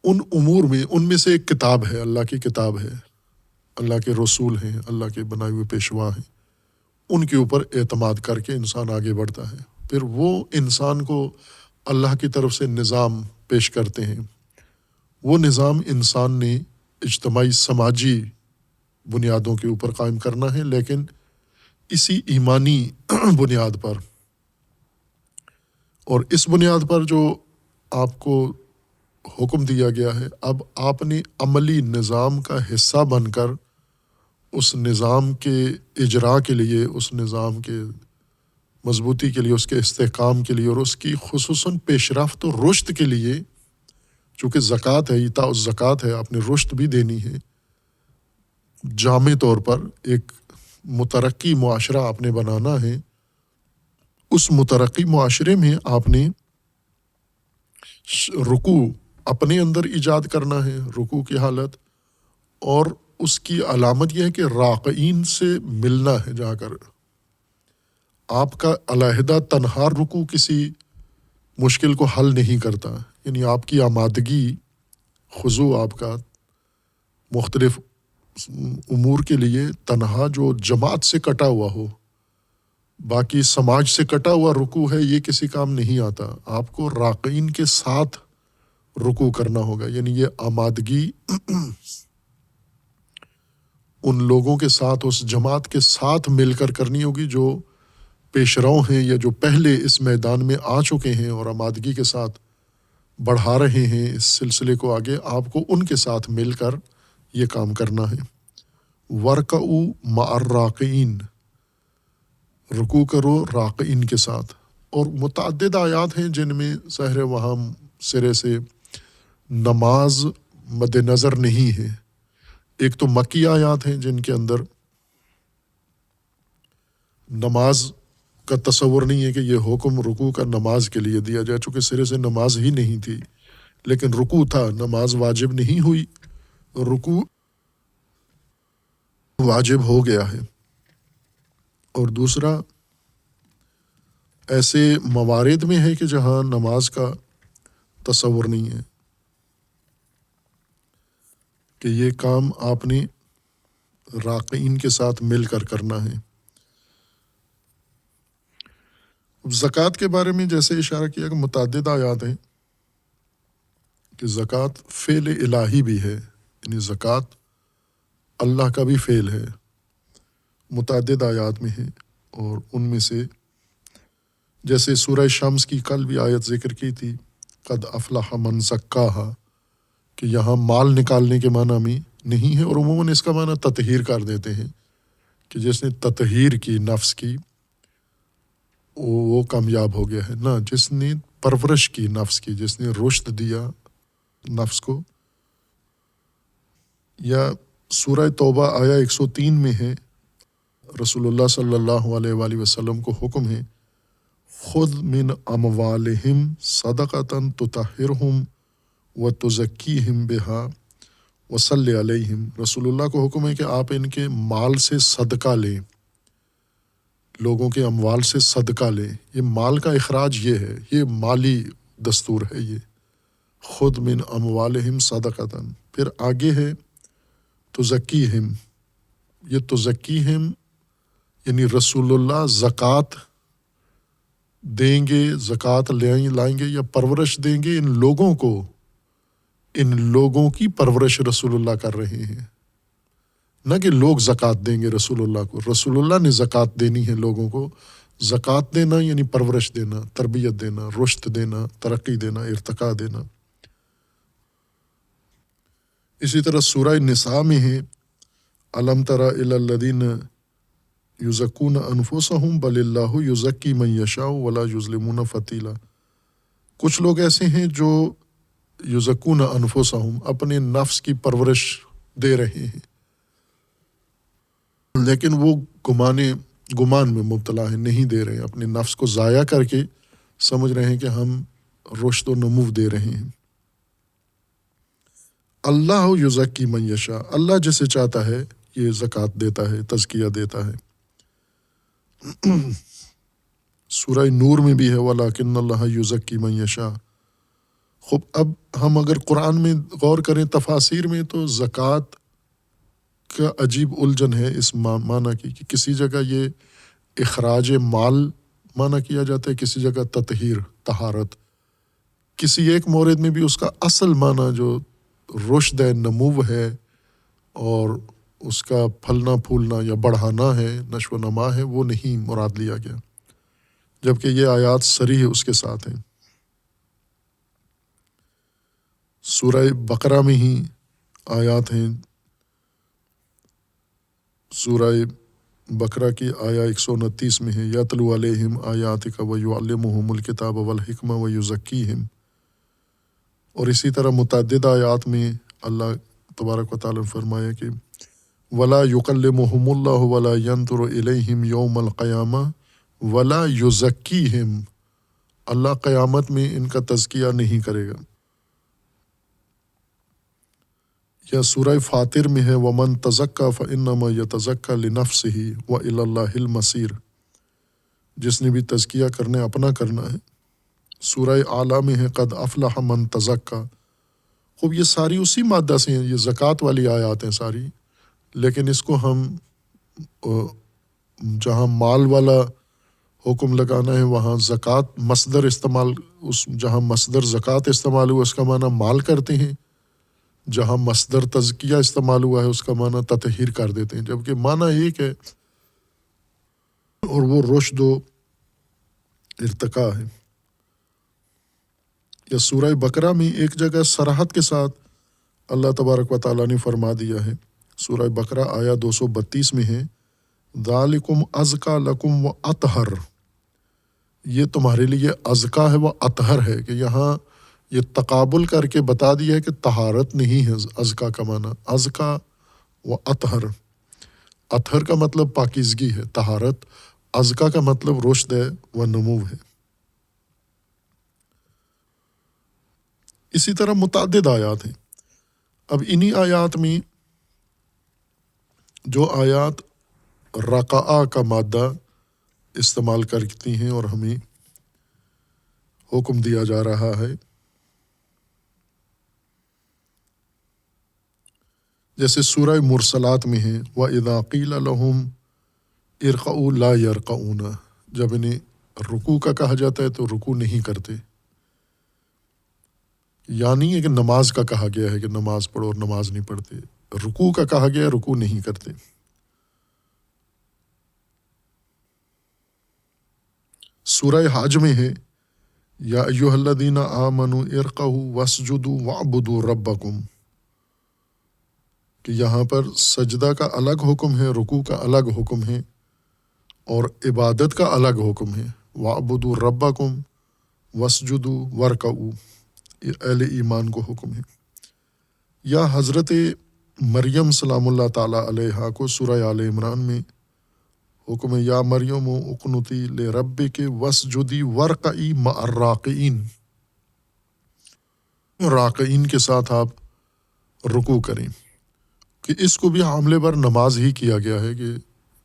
ان امور میں، ان میں سے ایک کتاب ہے، اللہ کی کتاب ہے، اللہ کے رسول ہیں، اللہ کے بنائے ہوئے پیشوا ہیں، ان کے اوپر اعتماد کر کے انسان آگے بڑھتا ہے۔ پھر وہ انسان کو اللہ کی طرف سے نظام پیش کرتے ہیں۔ وہ نظام انسان نے اجتماعی سماجی بنیادوں کے اوپر قائم کرنا ہے، لیکن اسی ایمانی بنیاد پر، اور اس بنیاد پر جو آپ کو حکم دیا گیا ہے، اب آپ نے عملی نظام کا حصہ بن کر اس نظام کے اجرا کے لیے، اس نظام کے مضبوطی کے لیے، اس کے استحکام کے لیے، اور اس کی خصوصاً پیش رفت و رشد کے لیے، چونکہ زکوٰۃ ہے، ایتاء الزکوٰۃ ہے، آپ نے رشد بھی دینی ہے، جامع طور پر ایک مترقی معاشرہ آپ نے بنانا ہے، اس مترقی معاشرے میں آپ نے رکوع اپنے اندر ایجاد کرنا ہے، رکوع کی حالت، اور اس کی علامت یہ ہے کہ راکعین سے ملنا ہے جا کر۔ آپ کا علیحدہ تنہا رکوع کسی مشکل کو حل نہیں کرتا، یعنی آپ کی آمادگی، خضوع آپ کا مختلف امور کے لیے تنہا جو جماعت سے کٹا ہوا ہو، باقی سماج سے کٹا ہوا رکوع ہے، یہ کسی کام نہیں آتا۔ آپ کو راکعین کے ساتھ رکوع کرنا ہوگا، یعنی یہ آمادگی ان لوگوں کے ساتھ، اس جماعت کے ساتھ مل کر کرنی ہوگی جو پیش رو ہیں یا جو پہلے اس میدان میں آ چکے ہیں اور آمادگی کے ساتھ بڑھا رہے ہیں اس سلسلے کو آگے۔ آپ کو ان کے ساتھ مل کر یہ کام کرنا ہے۔ وَارْكَعُوا مَعَ الرَّاكِعِينَ، رکوع کرو راکعین کے ساتھ۔ اور متعدد آیات ہیں جن میں ظاہر وہاں سرے سے نماز مد نظر نہیں ہے۔ ایک تو مکی آیات ہیں جن کے اندر نماز کا تصور نہیں ہے کہ یہ حکم رکوع کا نماز کے لیے دیا جائے، چونکہ سرے سے نماز ہی نہیں تھی، لیکن رکوع تھا، نماز واجب نہیں ہوئی، رکوع واجب ہو گیا ہے۔ اور دوسرا، ایسے موارد میں ہے کہ جہاں نماز کا تصور نہیں ہے کہ یہ کام آپ نے راکعین کے ساتھ مل کر کرنا ہے۔ زکوٰۃ کے بارے میں جیسے اشارہ کیا کہ متعدد آیات ہیں کہ زکوٰۃ فعل الہی بھی ہے، یعنی زکوٰۃ اللہ کا بھی فعل ہے، متعدد آیات میں ہے۔ اور ان میں سے جیسے سورہ شمس کی کل بھی آیت ذکر کی تھی، قد افلح من زکاہا، کہ یہاں مال نکالنے کے معنی میں نہیں ہے، اور عموماً اس کا معنی تطہیر کر دیتے ہیں کہ جس نے تطہیر کی نفس کی وہ کامیاب ہو گیا ہے۔ نہ، جس نے پرورش کی نفس کی، جس نے رشد دیا نفس کو۔ یا سورہ توبہ آیا 103 میں ہے، رسول اللہ صلی اللہ علیہ وآلہ وسلم کو حکم ہے، خذ من اموالہم صدقۃ تطہرہم وتزکیہم بہا وصلی علیہم۔ رسول اللہ کو حکم ہے کہ آپ ان کے مال سے صدقہ لیں، لوگوں کے اموال سے صدقہ لیں۔ یہ مال کا اخراج یہ ہے، یہ مالی دستور ہے یہ، خود من اموالہم صدقۃ۔ پھر آگے ہے تزکیہم، یہ تزکیہم یعنی رسول اللہ زکوٰۃ دیں گے، زکوٰۃ لائیں گے یا پرورش دیں گے ان لوگوں کو، ان لوگوں کی پرورش رسول اللہ کر رہے ہیں، نہ کہ لوگ زکوٰۃ دیں گے رسول اللہ کو۔ رسول اللہ نے زکوٰۃ دینی ہے لوگوں کو۔ زکوٰۃ دینا یعنی پرورش دینا، تربیت دینا، رشد دینا، ترقی دینا، ارتقاء دینا۔ اسی طرح سورہ نساء میں ہے، الم تر الی الذین یزکون انفسہم بل اللہ یزکی من یشاء ولا یظلمون فتیلا۔ کچھ لوگ ایسے ہیں جو یزکون انفسہم، اپنے نفس کی پرورش دے رہے ہیں، لیکن وہ گمان میں مبتلا ہے، نہیں دے رہے ہیں، اپنے نفس کو ضائع کر کے سمجھ رہے ہیں کہ ہم رشد و نمو دے رہے ہیں۔ اللہ یزکی من یشاء، اللہ جسے چاہتا ہے یہ زکوٰۃ دیتا ہے، تزکیہ دیتا ہے۔ سورہ نور میں بھی ہے وَلَٰكِنَّ اللَّهَ يُزَكِّي مَن يَشَاءُ۔ خوب، اب ہم اگر قرآن میں غور کریں تفاسیر میں تو زکوٰۃ کا عجیب الجھن ہے اس معنی کی کہ کسی جگہ یہ اخراج مال معنی کیا جاتا ہے، کسی جگہ تطہیر، طہارت، کسی ایک مورد میں بھی اس کا اصل معنی جو رشد ہے، نمو ہے، اور اس کا پھلنا پھولنا یا بڑھانا ہے، نشو و نما ہے، وہ نہیں مراد لیا گیا، جبکہ یہ آیات صریح اس کے ساتھ ہیں۔ سورہ بقرہ میں ہی آیات ہیں، سورہ بقرہ کی آیا 129 میں ہے، یتلو علیہم آیاتک ویعلمہم الکتاب والحکمہ ویزکیہم، اور اسی طرح متعدد آیات میں اللہ تبارک و تعالیٰ نے فرمایا کہ ولا یکلمہم اللہ ولا ینظر الیہم یوم القیامہ ولا یزکیہم، اللہ قیامت میں ان کا تزکیہ نہیں کرے گا۔ یا سورہ فاطر میں ہے ومن تزکا فانما یتزکا لنفسہ والی اللہ المصیر، جس نے بھی تزکیہ کرنا ہے اپنا کرنا ہے۔ سورہ اعلیٰ میں ہے قد افلح من تزکا۔ خوب یہ ساری اسی مادہ سے ہیں، یہ زکوٰۃ والی آیات ہیں ساری، لیکن اس کو ہم جہاں مال والا حکم لگانا ہے وہاں زکوٰۃ مصدر استعمال، جہاں مصدر زکوٰۃ استعمال ہوا اس کا معنی مال کرتے ہیں، جہاں مصدر تزکیہ استعمال ہوا ہے اس کا معنی تطہیر کر دیتے ہیں، جبکہ معنی ایک ہے اور وہ رشد و ارتقاء ہے۔ یا سورہ بقرہ میں ایک جگہ صراحت کے ساتھ اللہ تبارک و تعالیٰ نے فرما دیا ہے، سورہ بقرہ آیا 232 میں ہے ذالکم ازکا لکم و اطہر، یہ تمہارے لیے ازکا ہے و اطہر ہے، کہ یہاں یہ تقابل کر کے بتا دیا ہے کہ طہارت نہیں ہے ازکا کا معنی، ازکا و اطہر، اطہر کا مطلب پاکیزگی ہے، طہارت، ازکا کا مطلب رشد ہے و نمو ہے۔ اسی طرح متعدد آیات ہیں۔ اب انہی آیات میں جو آیات رقعہ کا مادہ استعمال کرتی ہیں اور ہمیں حکم دیا جا رہا ہے، جیسے سورہ مرسلات میں ہے وَإِذَا قِيلَ لَهُمْ ارْقَعُوا لَا يَرْقَعُونَ، جب انہیں رکوع کا کہا جاتا ہے تو رکوع نہیں کرتے، یعنی ہے کہ نماز کا کہا گیا ہے کہ نماز پڑھو اور نماز نہیں پڑھتے، رکوع کا کہا گیا ہے رکوع نہیں کرتے۔ سورہ حج میں ہے یا ایھا الذین آمنوا ارقعوا واسجدوا واعبدوا ربکم، کہ یہاں پر سجدہ کا الگ حکم ہے، رکوع کا الگ حکم ہے، اور عبادت کا الگ حکم ہے، واعبدوا ربکم واسجدوا وارکعوا، یہ اہل ایمان کو حکم ہے۔ یا حضرت مریم سلام اللہ تعالیٰ علیہا کو سورہ آل عمران میں حکم ہے یا مریم اقنتی لربک واسجدی وارکعی مع الراکعین، راکعین کے ساتھ آپ رکوع کریں، کہ اس کو بھی حاملے بر نماز ہی کیا گیا ہے، کہ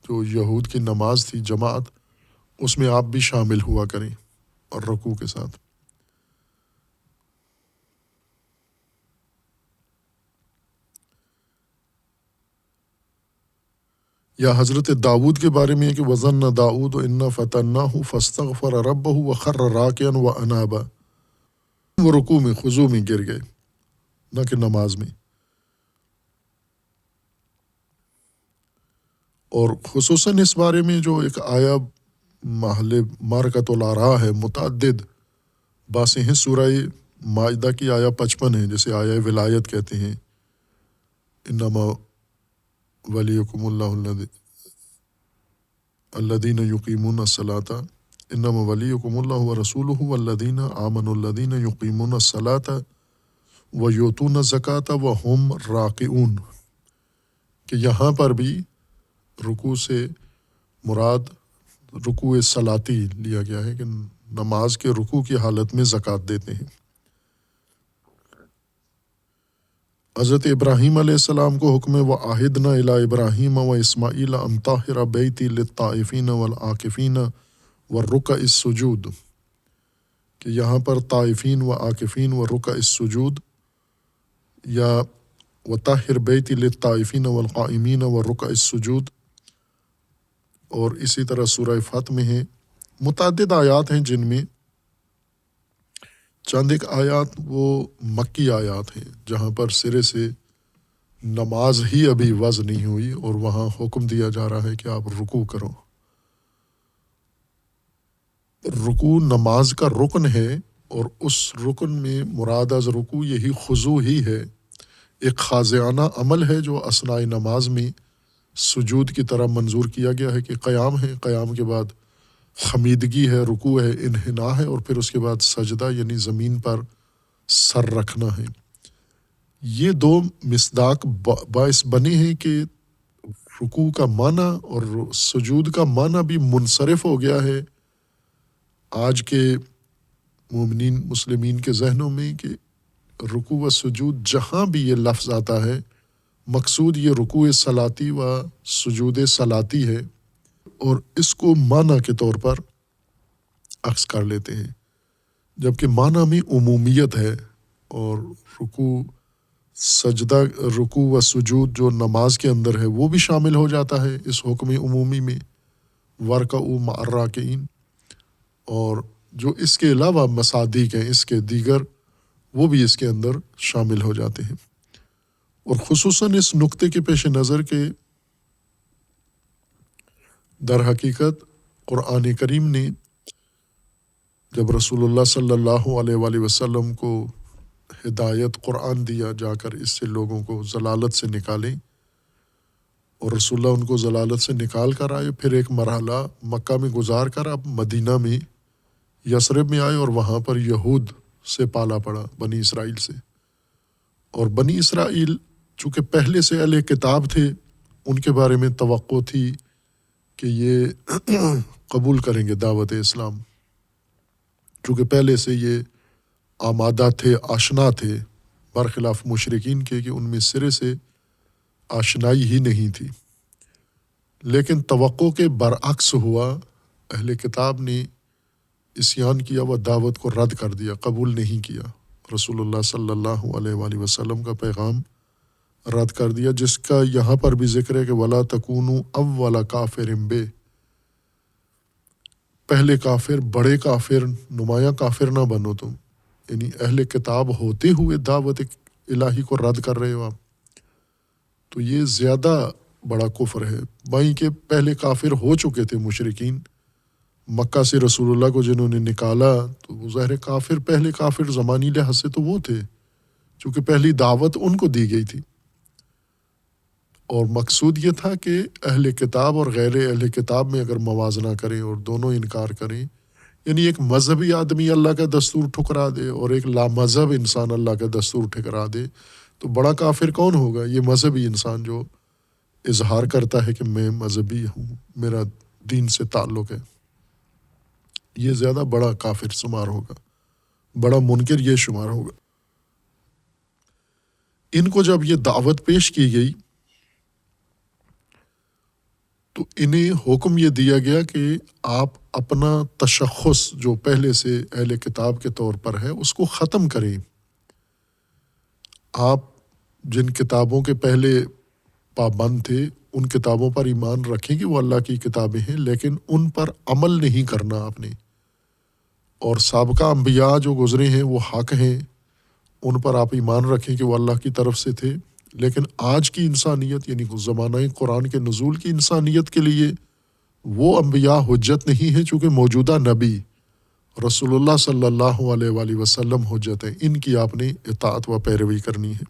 جو یہود کی نماز تھی جماعت، اس میں آپ بھی شامل ہوا کریں اور رکوع کے ساتھ۔ یا حضرت داؤد کے بارے میں ہے کہ وَظَنَّ داؤد إِنَّا فَتَنَّاهُ فَاسْتَغْفَرَ رَبَّهُ وَخَرَّ رَاكِعًا وَأَنَابَ، وہ رکوع میں خضوع میں گر گئے، نہ کہ نماز میں۔ اور خصوصاً اس بارے میں جو ایک آیا محل معرکۃ الآراء ہے، متعدد باتیں ہیں، سورہ مائدہ کی آیا 55 ہے، جسے آیا ولایت کہتے ہیں، انما ولیکم اللہ الذین یقیمون الصلاۃ، انما ولیکم اللہ ورسولہ والذین آمنوا الذین یقیمون الصلاۃ ویؤتون الزکاۃ وہم راکعون، کہ یہاں پر بھی رکوع سے مراد رکوع صلاتی لیا گیا ہے، کہ نماز کے رکوع کی حالت میں زکوٰۃ دیتے ہیں۔ حضرت ابراہیم علیہ السلام کو حکم ہے وَعَهِدْنَا إِلَىٰ إِبْرَاهِيمَ وَإِسْمَاعِيلَ أَن طَهِّرَ بَيْتِي لِلطَّائِفِينَ وَالْعَاكِفِينَ وَالرُّكَعِ السُّجُودِ، کہ یہاں پر طائفین و عاکفین و رکع السجود، یا وَطَهِّرْ بَيْتِي لِلطَّائِفِينَ وَالْقَائِمِينَ وَالرُّكَعِ السُّجُودِ، اور اسی طرح سورہ فتح میں ہے۔ متعدد آیات ہیں جن میں چند ایک آیات وہ مکی آیات ہیں جہاں پر سرے سے نماز ہی ابھی وضع نہیں ہوئی اور وہاں حکم دیا جا رہا ہے کہ آپ رکوع کرو۔ رکوع نماز کا رکن ہے، اور اس رکن میں مراد از رکوع یہی خضوع ہی ہے، ایک خاضعانہ عمل ہے جو اثناء نماز میں سجود کی طرح منظور کیا گیا ہے کہ قیام ہے، قیام کے بعد خمیدگی ہے، رکوع ہے، انحناء ہے، اور پھر اس کے بعد سجدہ یعنی زمین پر سر رکھنا ہے۔ یہ دو مصداق باعث بنے ہیں کہ رکوع کا معنی اور سجود کا معنی بھی منصرف ہو گیا ہے آج کے مومنین مسلمین کے ذہنوں میں، کہ رکوع و سجود جہاں بھی یہ لفظ آتا ہے مقصود یہ رکوع صلاتی و سجود صلاتی ہے، اور اس کو معنی کے طور پر اخذ کر لیتے ہیں، جبکہ معنی میں عمومیت ہے، اور رکوع سجدہ رکوع و سجود جو نماز کے اندر ہے وہ بھی شامل ہو جاتا ہے اس حکم عمومی میں، ورکعوا مع الراکعین، اور جو اس کے علاوہ مصادیق ہیں اس کے دیگر وہ بھی اس کے اندر شامل ہو جاتے ہیں۔ اور خصوصاً اس نقطے کے پیش نظر کہ در حقیقت قرآن کریم نے جب رسول اللہ صلی اللہ علیہ وآلہ وسلم کو ہدایت قرآن دیا جا کر اس سے لوگوں کو ضلالت سے نکالیں، اور رسول اللہ ان کو ضلالت سے نکال کر آئے، پھر ایک مرحلہ مکہ میں گزار کر اب مدینہ میں یثرب میں آئے، اور وہاں پر یہود سے پالا پڑا، بنی اسرائیل سے، اور بنی اسرائیل چونکہ پہلے سے اہل کتاب تھے ان کے بارے میں توقع تھی کہ یہ قبول کریں گے دعوت اسلام، چونکہ پہلے سے یہ آمادہ تھے، آشنا تھے، برخلاف مشرکین کے کہ ان میں سرے سے آشنائی ہی نہیں تھی۔ لیکن توقع کے برعکس ہوا، اہل کتاب نے عصیان کیا و دعوت کو رد کر دیا، قبول نہیں کیا، رسول اللہ صلی اللہ علیہ وآلہ وسلم کا پیغام رد کر دیا، جس کا یہاں پر بھی ذکر ہے کہ وَلَا تَكُونُوا أَوَّلَ كَافِرٍ بِهِ، پہلے کافر، بڑے کافر، نمایاں کافر نہ بنو تم، یعنی اہل کتاب ہوتے ہوئے دعوت الہی کو رد کر رہے ہو آپ، تو یہ زیادہ بڑا کفر ہے۔ بائیں کہ پہلے کافر ہو چکے تھے مشرکین، مکہ سے رسول اللہ کو جنہوں نے نکالا تو وہ ظاہر کافر، پہلے کافر زمانی لحاظ سے تو وہ تھے، چونکہ پہلی دعوت ان کو دی گئی تھی، اور مقصود یہ تھا کہ اہل کتاب اور غیر اہل کتاب میں اگر موازنہ کریں اور دونوں انکار کریں، یعنی ایک مذہبی آدمی اللہ کا دستور ٹھکرا دے اور ایک لامذہب انسان اللہ کا دستور ٹھکرا دے، تو بڑا کافر کون ہوگا؟ یہ مذہبی انسان جو اظہار کرتا ہے کہ میں مذہبی ہوں، میرا دین سے تعلق ہے، یہ زیادہ بڑا کافر شمار ہوگا، بڑا منکر یہ شمار ہوگا۔ ان کو جب یہ دعوت پیش کی گئی تو انہیں حکم یہ دیا گیا کہ آپ اپنا تشخص جو پہلے سے اہل کتاب کے طور پر ہے اس کو ختم کریں۔ آپ جن کتابوں کے پہلے پابند تھے ان کتابوں پر ایمان رکھیں کہ وہ اللہ کی کتابیں ہیں، لیکن ان پر عمل نہیں کرنا آپ نے، اور سابقہ انبیاء جو گزرے ہیں وہ حق ہیں، ان پر آپ ایمان رکھیں کہ وہ اللہ کی طرف سے تھے، لیکن آج کی انسانیت یعنی زمانہ قرآن کے نزول کی انسانیت کے لیے وہ انبیاء حجت نہیں ہیں، چونکہ موجودہ نبی رسول اللہ صلی اللہ علیہ وآلہ وسلم حجت ہیں، ان کی آپ نے اطاعت و پیروی کرنی ہے۔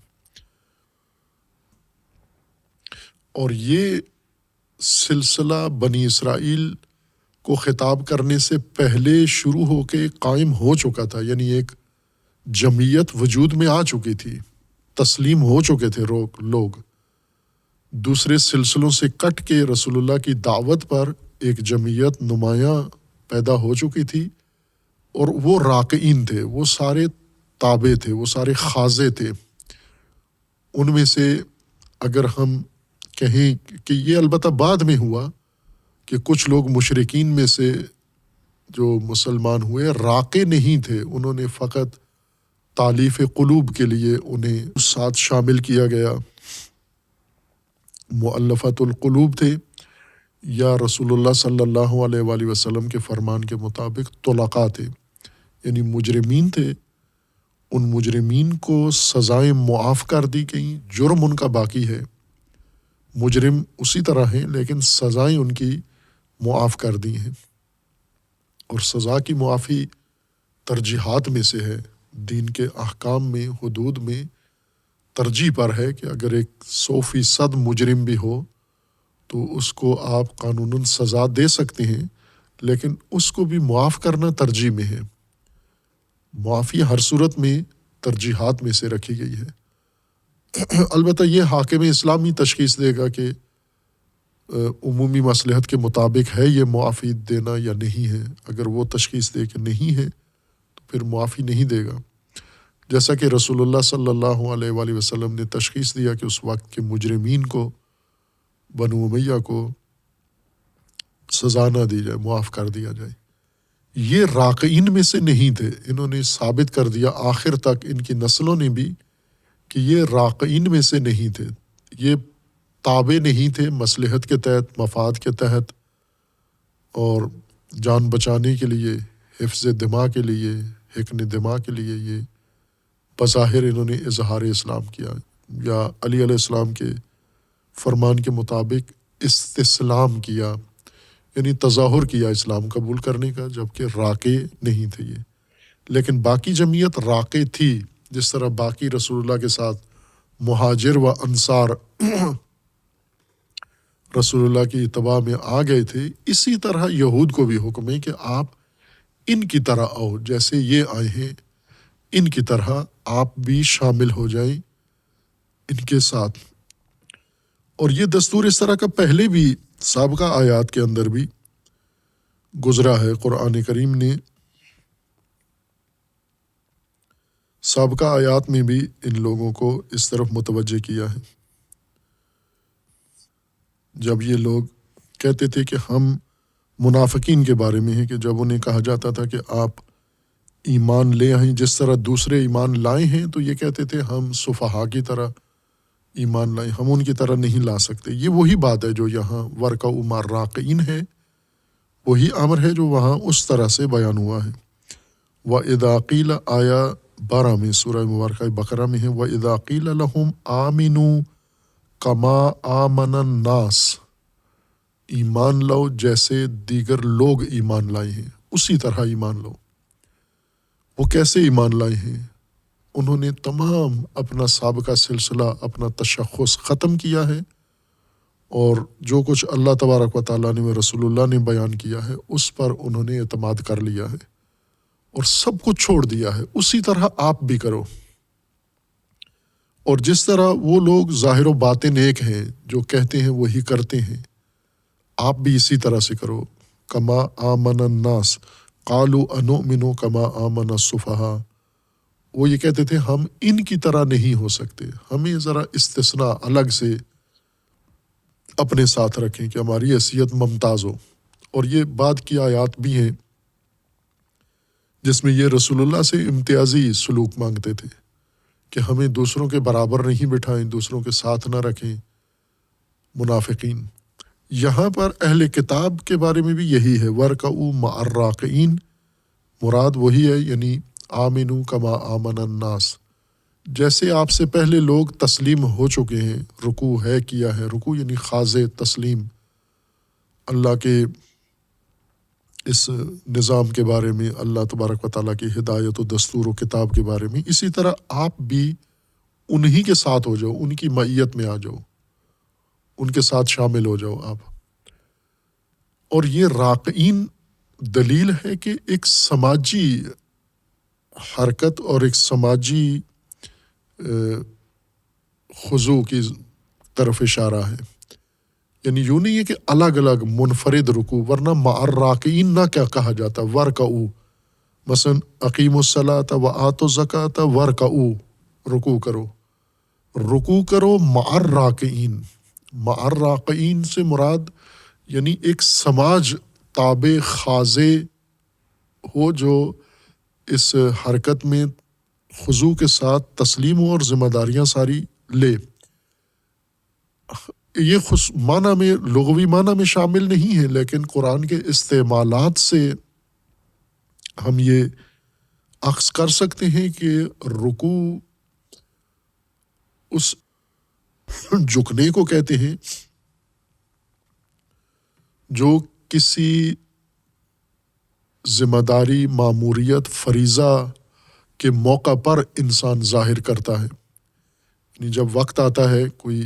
اور یہ سلسلہ بنی اسرائیل کو خطاب کرنے سے پہلے شروع ہو کے قائم ہو چکا تھا، یعنی ایک جمعیت وجود میں آ چکی تھی، تسلیم ہو چکے تھے لوگ، دوسرے سلسلوں سے کٹ کے رسول اللہ کی دعوت پر ایک جمعیت نمایاں پیدا ہو چکی تھی، اور وہ راکعین تھے، وہ سارے تابع تھے، وہ سارے خاضع تھے۔ ان میں سے اگر ہم کہیں کہ یہ البتہ بعد میں ہوا کہ کچھ لوگ مشرکین میں سے جو مسلمان ہوئے راکع نہیں تھے، انہوں نے فقط تالیف قلوب کے لیے انہیں ساتھ شامل کیا گیا، مؤلفۃ القلوب تھے، یا رسول اللہ صلی اللہ علیہ وآلہ وسلم کے فرمان کے مطابق طلقاء تھے، یعنی مجرمین تھے، ان مجرمین کو سزائیں معاف کر دی گئیں، جرم ان کا باقی ہے، مجرم اسی طرح ہیں لیکن سزائیں ان کی معاف کر دی ہیں۔ اور سزا کی معافی ترجیحات میں سے ہے، دین کے احکام میں، حدود میں ترجیح پر ہے کہ اگر ایک 100% مجرم بھی ہو تو اس کو آپ قانوناً سزا دے سکتے ہیں، لیکن اس کو بھی معاف کرنا ترجیح میں ہے۔ معافی ہر صورت میں ترجیحات میں سے رکھی گئی ہے۔ البتہ یہ حاکم اسلامی تشخیص دے گا کہ عمومی مصلحت کے مطابق ہے یہ معافی دینا یا نہیں ہے۔ اگر وہ تشخیص دے کہ نہیں ہے تو پھر معافی نہیں دے گا، جیسا کہ رسول اللہ صلی اللہ علیہ وآلہ وسلم نے تشخیص دیا کہ اس وقت کے مجرمین کو، بنو امیہ کو سزا نہ دی جائے، معاف کر دیا جائے۔ یہ راقعین میں سے نہیں تھے، انہوں نے ثابت کر دیا آخر تک ان کی نسلوں نے بھی کہ یہ راقعین میں سے نہیں تھے، یہ تابع نہیں تھے مصلحت کے تحت، مفاد کے تحت، اور جان بچانے کے لیے، حفظ دماء کے لیے، حقن دماء کے لیے یہ بظاہر انہوں نے اظہار اسلام کیا یا علی علیہ السلام کے فرمان کے مطابق استسلام کیا، یعنی تظاہر کیا اسلام قبول کرنے کا، جبکہ راقع نہیں تھے یہ۔ لیکن باقی جمعیت راقع تھی، جس طرح باقی رسول اللہ کے ساتھ مہاجر و انصار رسول اللہ کی اتباع میں آ گئے تھے، اسی طرح یہود کو بھی حکم ہے کہ آپ ان کی طرح آؤ، جیسے یہ آئے ہیں ان کی طرح آپ بھی شامل ہو جائیں ان کے ساتھ۔ اور یہ دستور اس طرح کا پہلے بھی سابقہ آیات کے اندر بھی گزرا ہے۔ قرآن کریم نے سابقہ آیات میں بھی ان لوگوں کو اس طرف متوجہ کیا ہے۔ جب یہ لوگ کہتے تھے کہ ہم منافقین کے بارے میں ہیں کہ جب انہیں کہا جاتا تھا کہ آپ ایمان لے آئیں جس طرح دوسرے ایمان لائے ہیں، تو یہ کہتے تھے ہم سفہا کی طرح ایمان لائیں، ہم ان کی طرح نہیں لا سکتے۔ یہ وہی بات ہے جو یہاں وَارْكَعُوا مَعَ الرَّاكِعِينَ ہے، وہی امر ہے جو وہاں اس طرح سے بیان ہوا ہے۔ وَإِذَا قِيلَ آیا 12 میں سورہ مبارکہ بقرہ میں ہے، وَإِذَا قِيلَ لَهُمْ آمِنُوا كَمَا آمَنَ النَّاسُ، ایمان لاؤ جیسے دیگر لوگ ایمان لائے ہیں، اسی طرح ایمان لاؤ۔ وہ کیسے ایمان لائے ہیں؟ انہوں نے تمام اپنا سابقہ سلسلہ، اپنا تشخص ختم کیا ہے، اور جو کچھ اللہ تبارک و تعالیٰ نے و رسول اللہ نے بیان کیا ہے اس پر انہوں نے اعتماد کر لیا ہے اور سب کچھ چھوڑ دیا ہے۔ اسی طرح آپ بھی کرو، اور جس طرح وہ لوگ ظاہر و باطن ایک ہیں، جو کہتے ہیں وہی کرتے ہیں، آپ بھی اسی طرح سے کرو۔ کما آمن الناس قالوا انؤمن کما آمن السفہاء، وہ یہ کہتے تھے ہم ان کی طرح نہیں ہو سکتے، ہمیں ذرا استثناء الگ سے اپنے ساتھ رکھیں کہ ہماری حیثیت ممتاز ہو۔ اور یہ بعد کی آیات بھی ہیں جس میں یہ رسول اللہ سے امتیازی سلوک مانگتے تھے کہ ہمیں دوسروں کے برابر نہیں بٹھائیں، دوسروں کے ساتھ نہ رکھیں، منافقین۔ یہاں پر اہل کتاب کے بارے میں بھی یہی ہے، وَارْكَعُوا مَعَ الرَّاكِعِينَ، مراد وہی ہے، یعنی آمنوا کما آمن الناس، جیسے آپ سے پہلے لوگ تسلیم ہو چکے ہیں، رکوع ہے کیا ہے، رکوع یعنی خاضع تسلیم اللہ کے اس نظام کے بارے میں، اللہ تبارک و تعالیٰ کی ہدایت و دستور و کتاب کے بارے میں، اسی طرح آپ بھی انہی کے ساتھ ہو جاؤ، ان کی معیت میں آ جاؤ، ان کے ساتھ شامل ہو جاؤ آپ۔ اور یہ راقعین دلیل ہے کہ ایک سماجی حرکت اور ایک سماجی خضوع کی طرف اشارہ ہے، یعنی یوں نہیں ہے کہ الگ الگ منفرد رکوع، ورنہ مع الراکعین نہ کیا کہا جاتا، وَارْكَعُوا، مثلا اقیموا الصلاۃ وآتوا الزکاۃ وَارْكَعُوا، رکوع کرو، رکوع کرو مع الراکعین۔ مع الراکعین سے مراد یعنی ایک سماج تابع خاضع ہو جو اس حرکت میں خضوع کے ساتھ تسلیم ہو اور ذمہ داریاں ساری لے۔ یہ معنی میں، لغوی معنی میں شامل نہیں ہے، لیکن قرآن کے استعمالات سے ہم یہ اخذ کر سکتے ہیں کہ رکوع اس جھکنے کو کہتے ہیں جو کسی ذمہ داری، ماموریت، فریضہ کے موقع پر انسان ظاہر کرتا ہے. یعنی جب وقت آتا ہے کوئی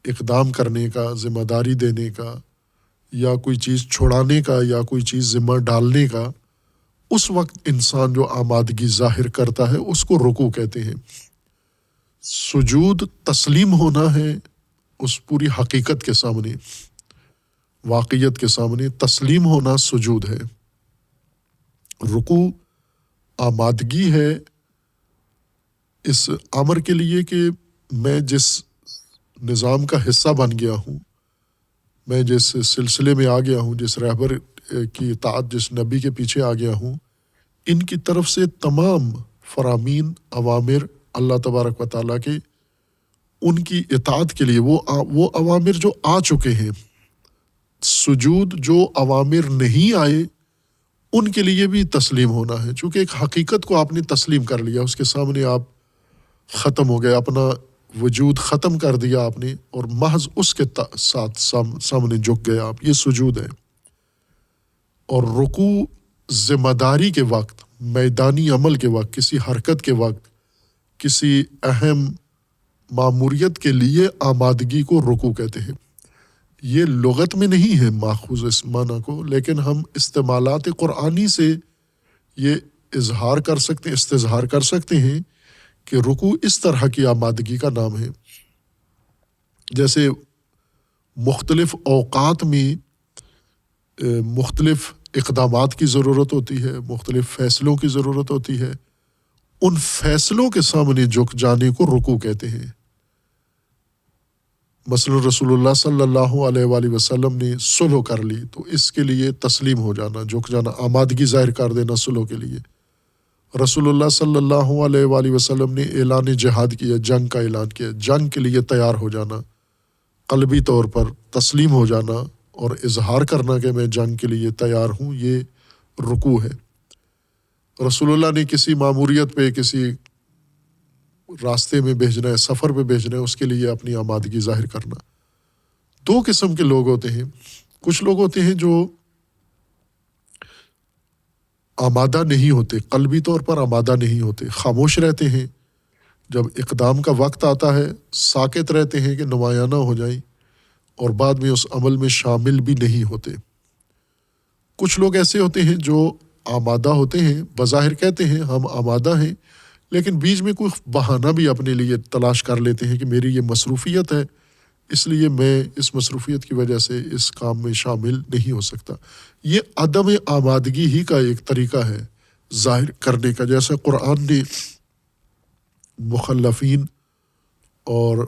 اقدام کرنے کا، ذمہ داری دینے کا، یا کوئی چیز چھوڑانے کا، یا کوئی چیز ذمہ ڈالنے کا، اس وقت انسان جو آمادگی ظاہر کرتا ہے اس کو رکوع کہتے ہیں. سجود تسلیم ہونا ہے اس پوری حقیقت کے سامنے، واقعیت کے سامنے تسلیم ہونا سجود ہے. رکوع آمادگی ہے اس امر کے لیے کہ میں جس نظام کا حصہ بن گیا ہوں، میں جس سلسلے میں آ گیا ہوں، جس رہبر کی اطاعت، جس نبی کے پیچھے آ گیا ہوں، ان کی طرف سے تمام فرامین، اوامر اللہ تبارک و تعالیٰ کے، ان کی اطاعت کے لیے وہ اوامر جو آ چکے ہیں، سجود جو اوامر نہیں آئے ان کے لیے بھی تسلیم ہونا ہے. چونکہ ایک حقیقت کو آپ نے تسلیم کر لیا، اس کے سامنے آپ ختم ہو گئے، اپنا وجود ختم کر دیا آپ نے، اور محض اس کے ساتھ سامنے جھک گئے آپ. یہ سجود ہے. اور رکوع ذمہ داری کے وقت، میدانی عمل کے وقت، کسی حرکت کے وقت، کسی اہم ماموریت کے لیے آمادگی کو رکوع کہتے ہیں. یہ لغت میں نہیں ہے ماخوذ اس معنی کو، لیکن ہم استعمالات قرآنی سے یہ اظہار کر سکتے، استظہار کر سکتے ہیں کہ رکوع اس طرح کی آمادگی کا نام ہے. جیسے مختلف اوقات میں مختلف اقدامات کی ضرورت ہوتی ہے، مختلف فیصلوں کی ضرورت ہوتی ہے، ان فیصلوں کے سامنے جھک جانے کو رکوع کہتے ہیں. مثلا رسول اللہ صلی اللہ علیہ وآلہ وسلم نے صلح کر لی تو اس کے لیے تسلیم ہو جانا، جھک جانا، آمادگی ظاہر کر دینا صلح کے لیے. رسول اللہ صلی اللہ علیہ وآلہ وسلم نے اعلان جہاد کیا، جنگ کا اعلان کیا، جنگ کے لیے تیار ہو جانا، قلبی طور پر تسلیم ہو جانا اور اظہار کرنا کہ میں جنگ کے لیے تیار ہوں، یہ رکوع ہے. رسول اللہ نے کسی ماموریت پہ، کسی راستے میں بھیجنا ہے، سفر پہ بھیجنا ہے، اس کے لیے اپنی آمادگی ظاہر کرنا. دو قسم کے لوگ ہوتے ہیں. کچھ لوگ ہوتے ہیں جو آمادہ نہیں ہوتے، قلبی طور پر آمادہ نہیں ہوتے، خاموش رہتے ہیں. جب اقدام کا وقت آتا ہے ساکت رہتے ہیں کہ نمایاں نہ ہو جائیں، اور بعد میں اس عمل میں شامل بھی نہیں ہوتے. کچھ لوگ ایسے ہوتے ہیں جو آمادہ ہوتے ہیں، بظاہر کہتے ہیں ہم آمادہ ہیں، لیکن بیچ میں کوئی بہانہ بھی اپنے لیے تلاش کر لیتے ہیں کہ میری یہ مصروفیت ہے، اس لیے میں اس مصروفیت کی وجہ سے اس کام میں شامل نہیں ہو سکتا. یہ عدم آمادگی ہی کا ایک طریقہ ہے ظاہر کرنے کا. جیسے قرآن نے مخلفین اور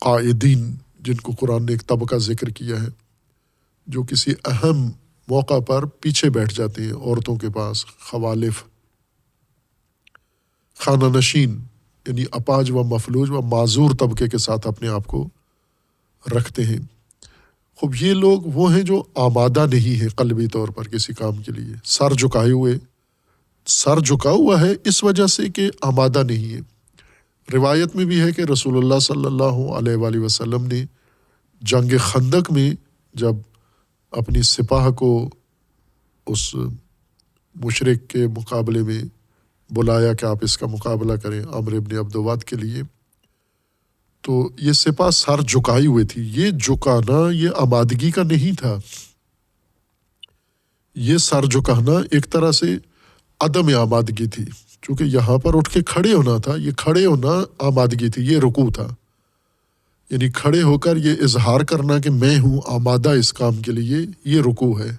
قائدین، جن کو قرآن نے ایک طبقہ ذکر کیا ہے، جو کسی اہم موقع پر پیچھے بیٹھ جاتے ہیں عورتوں کے پاس، خوالف، خانہ نشین، یعنی اپاج و مفلوج و معذور طبقے کے ساتھ اپنے آپ کو رکھتے ہیں. خوب یہ لوگ وہ ہیں جو آمادہ نہیں ہیں قلبی طور پر کسی کام کے لیے، سر جھکا ہوا ہے اس وجہ سے کہ آمادہ نہیں ہے. روایت میں بھی ہے کہ رسول اللہ صلی اللہ علیہ وآلہ وسلم نے جنگ خندق میں جب اپنی سپاہ کو اس مشرک کے مقابلے میں بلایا کہ آپ اس کا مقابلہ کریں، عمرو بن عبد ود کے لیے، تو یہ سپاہ سر جھکائی ہوئے تھی. یہ جھکانا یہ آمادگی کا نہیں تھا، یہ سر جھکانا ایک طرح سے عدم آمادگی تھی. چونکہ یہاں پر اٹھ کے کھڑے ہونا تھا، یہ کھڑے ہونا آمادگی تھی، یہ رکوع تھا. یعنی کھڑے ہو کر یہ اظہار کرنا کہ میں ہوں آمادہ اس کام کے لیے، یہ رکوع ہے.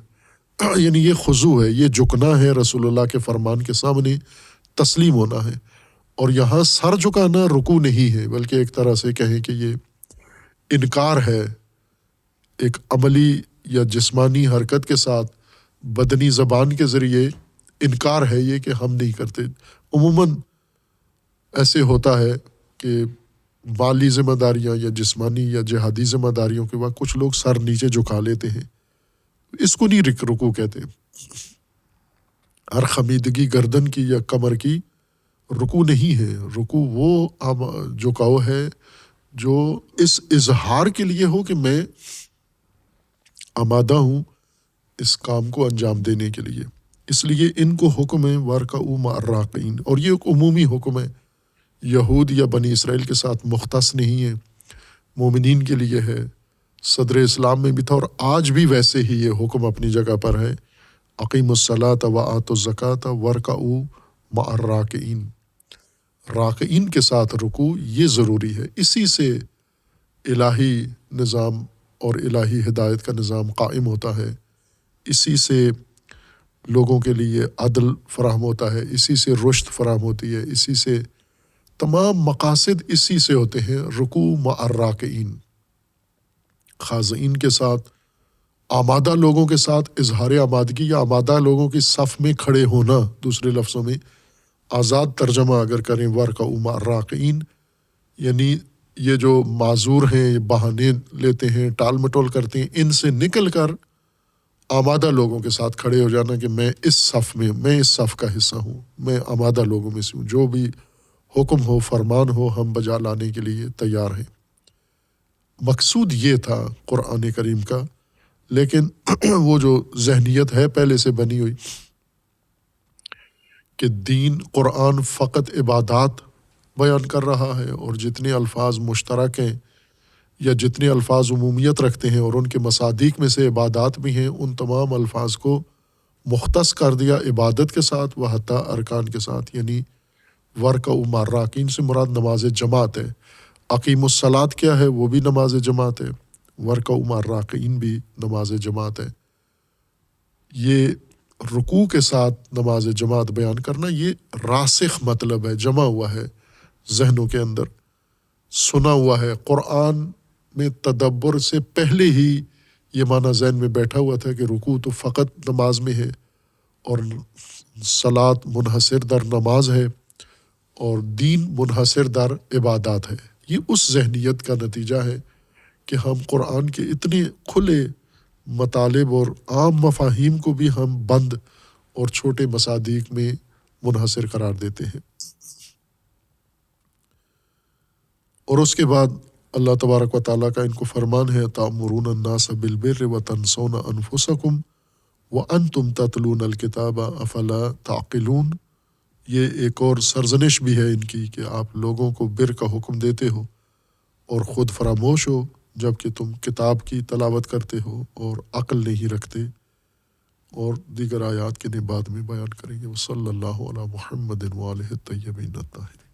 یعنی یہ خضوع ہے، یہ جھکنا ہے رسول اللہ کے فرمان کے سامنے، تسلیم ہونا ہے. اور یہاں سر جھکانا رکوع نہیں ہے، بلکہ ایک طرح سے کہیں کہ یہ انکار ہے، ایک عملی یا جسمانی حرکت کے ساتھ بدنی زبان کے ذریعے انکار ہے یہ کہ ہم نہیں کرتے. عموماً ایسے ہوتا ہے کہ مالی ذمہ داریاں یا جسمانی یا جہادی ذمہ داریوں کے وقت کچھ لوگ سر نیچے جھکا لیتے ہیں، اس کو نہیں رکوع کہتے. ہر خمیدگی گردن کی یا کمر کی رکوع نہیں ہے. رکوع وہ جھکاؤ ہے جو اس اظہار کے لیے ہو کہ میں آمادہ ہوں اس کام کو انجام دینے کے لیے. اس لیے ان کو حکم ہے وارکعوا مع الراکعین، اور یہ ایک عمومی حکم ہے، یہود یا بنی اسرائیل کے ساتھ مختص نہیں ہے، مومنین کے لیے ہے. صدر اسلام میں بھی تھا اور آج بھی ویسے ہی یہ حکم اپنی جگہ پر ہے. اقیموا الصلاۃ وآتوا الزکاۃ وارکعوا مع الراکعین. راکعین کے ساتھ رکوع یہ ضروری ہے. اسی سے الہی نظام اور الہی ہدایت کا نظام قائم ہوتا ہے، اسی سے لوگوں کے لیے عدل فراہم ہوتا ہے، اسی سے رشد فراہم ہوتی ہے، اسی سے تمام مقاصد اسی سے ہوتے ہیں. رکوع مع الراکعین، خاضعین کے ساتھ، آمادہ لوگوں کے ساتھ. اظہار آمادگی یا آمادہ لوگوں کی صف میں کھڑے ہونا، دوسرے لفظوں میں آزاد ترجمہ اگر کریں وارکعوا مع الراکعین، یعنی یہ جو معذور ہیں، یہ بہانے لیتے ہیں، ٹال مٹول کرتے ہیں، ان سے نکل کر آمادہ لوگوں کے ساتھ کھڑے ہو جانا کہ میں اس صف کا حصہ ہوں، میں آمادہ لوگوں میں سے ہوں، جو بھی حکم ہو فرمان ہو ہم بجا لانے کے لیے تیار ہیں. مقصود یہ تھا قرآن کریم کا. لیکن وہ جو ذہنیت ہے پہلے سے بنی ہوئی کہ دین قرآن فقط عبادات بیان کر رہا ہے، اور جتنے الفاظ مشترک ہیں یا جتنے الفاظ عمومیت رکھتے ہیں اور ان کے مصادیق میں سے عبادات بھی ہیں، ان تمام الفاظ کو مختص کر دیا عبادت کے ساتھ و حتیٰ ارکان کے ساتھ. یعنی وارکعوا مع الراکعین سے مراد نماز جماعت ہے. اقیموا الصلاۃ کیا ہے؟ وہ بھی نماز جماعت ہے. وارکعوا مع الراکعین بھی نماز جماعت ہے. یہ رکوع کے ساتھ نماز جماعت بیان کرنا یہ راسخ مطلب ہے، جمع ہوا ہے ذہنوں کے اندر، سنا ہوا ہے. قرآن میں تدبر سے پہلے ہی یہ معنی ذہن میں بیٹھا ہوا تھا کہ رکوع تو فقط نماز میں ہے اور صلاۃ منحصر در نماز ہے اور دین منحصر در عبادات ہے. یہ اس ذہنیت کا نتیجہ ہے کہ ہم قرآن کے اتنے کھلے مطالب اور عام مفاہیم کو بھی ہم بند اور چھوٹے مصادیق میں منحصر قرار دیتے ہیں. اور اس کے بعد اللہ تبارک و تعالیٰ کا ان کو فرمان ہے تأمرون الناس بالبر وتنسون انفسکم وانتم تتلون الکتاب افلا تعقلون. یہ ایک اور سرزنش بھی ہے ان کی کہ آپ لوگوں کو بر کا حکم دیتے ہو اور خود فراموش ہو جبکہ تم کتاب کی تلاوت کرتے ہو اور عقل نہیں رکھتے. اور دیگر آیات کے بعد میں بیان کریں گے. وصلی اللہ علی محمد وآلہ الطیبین الطاہرین.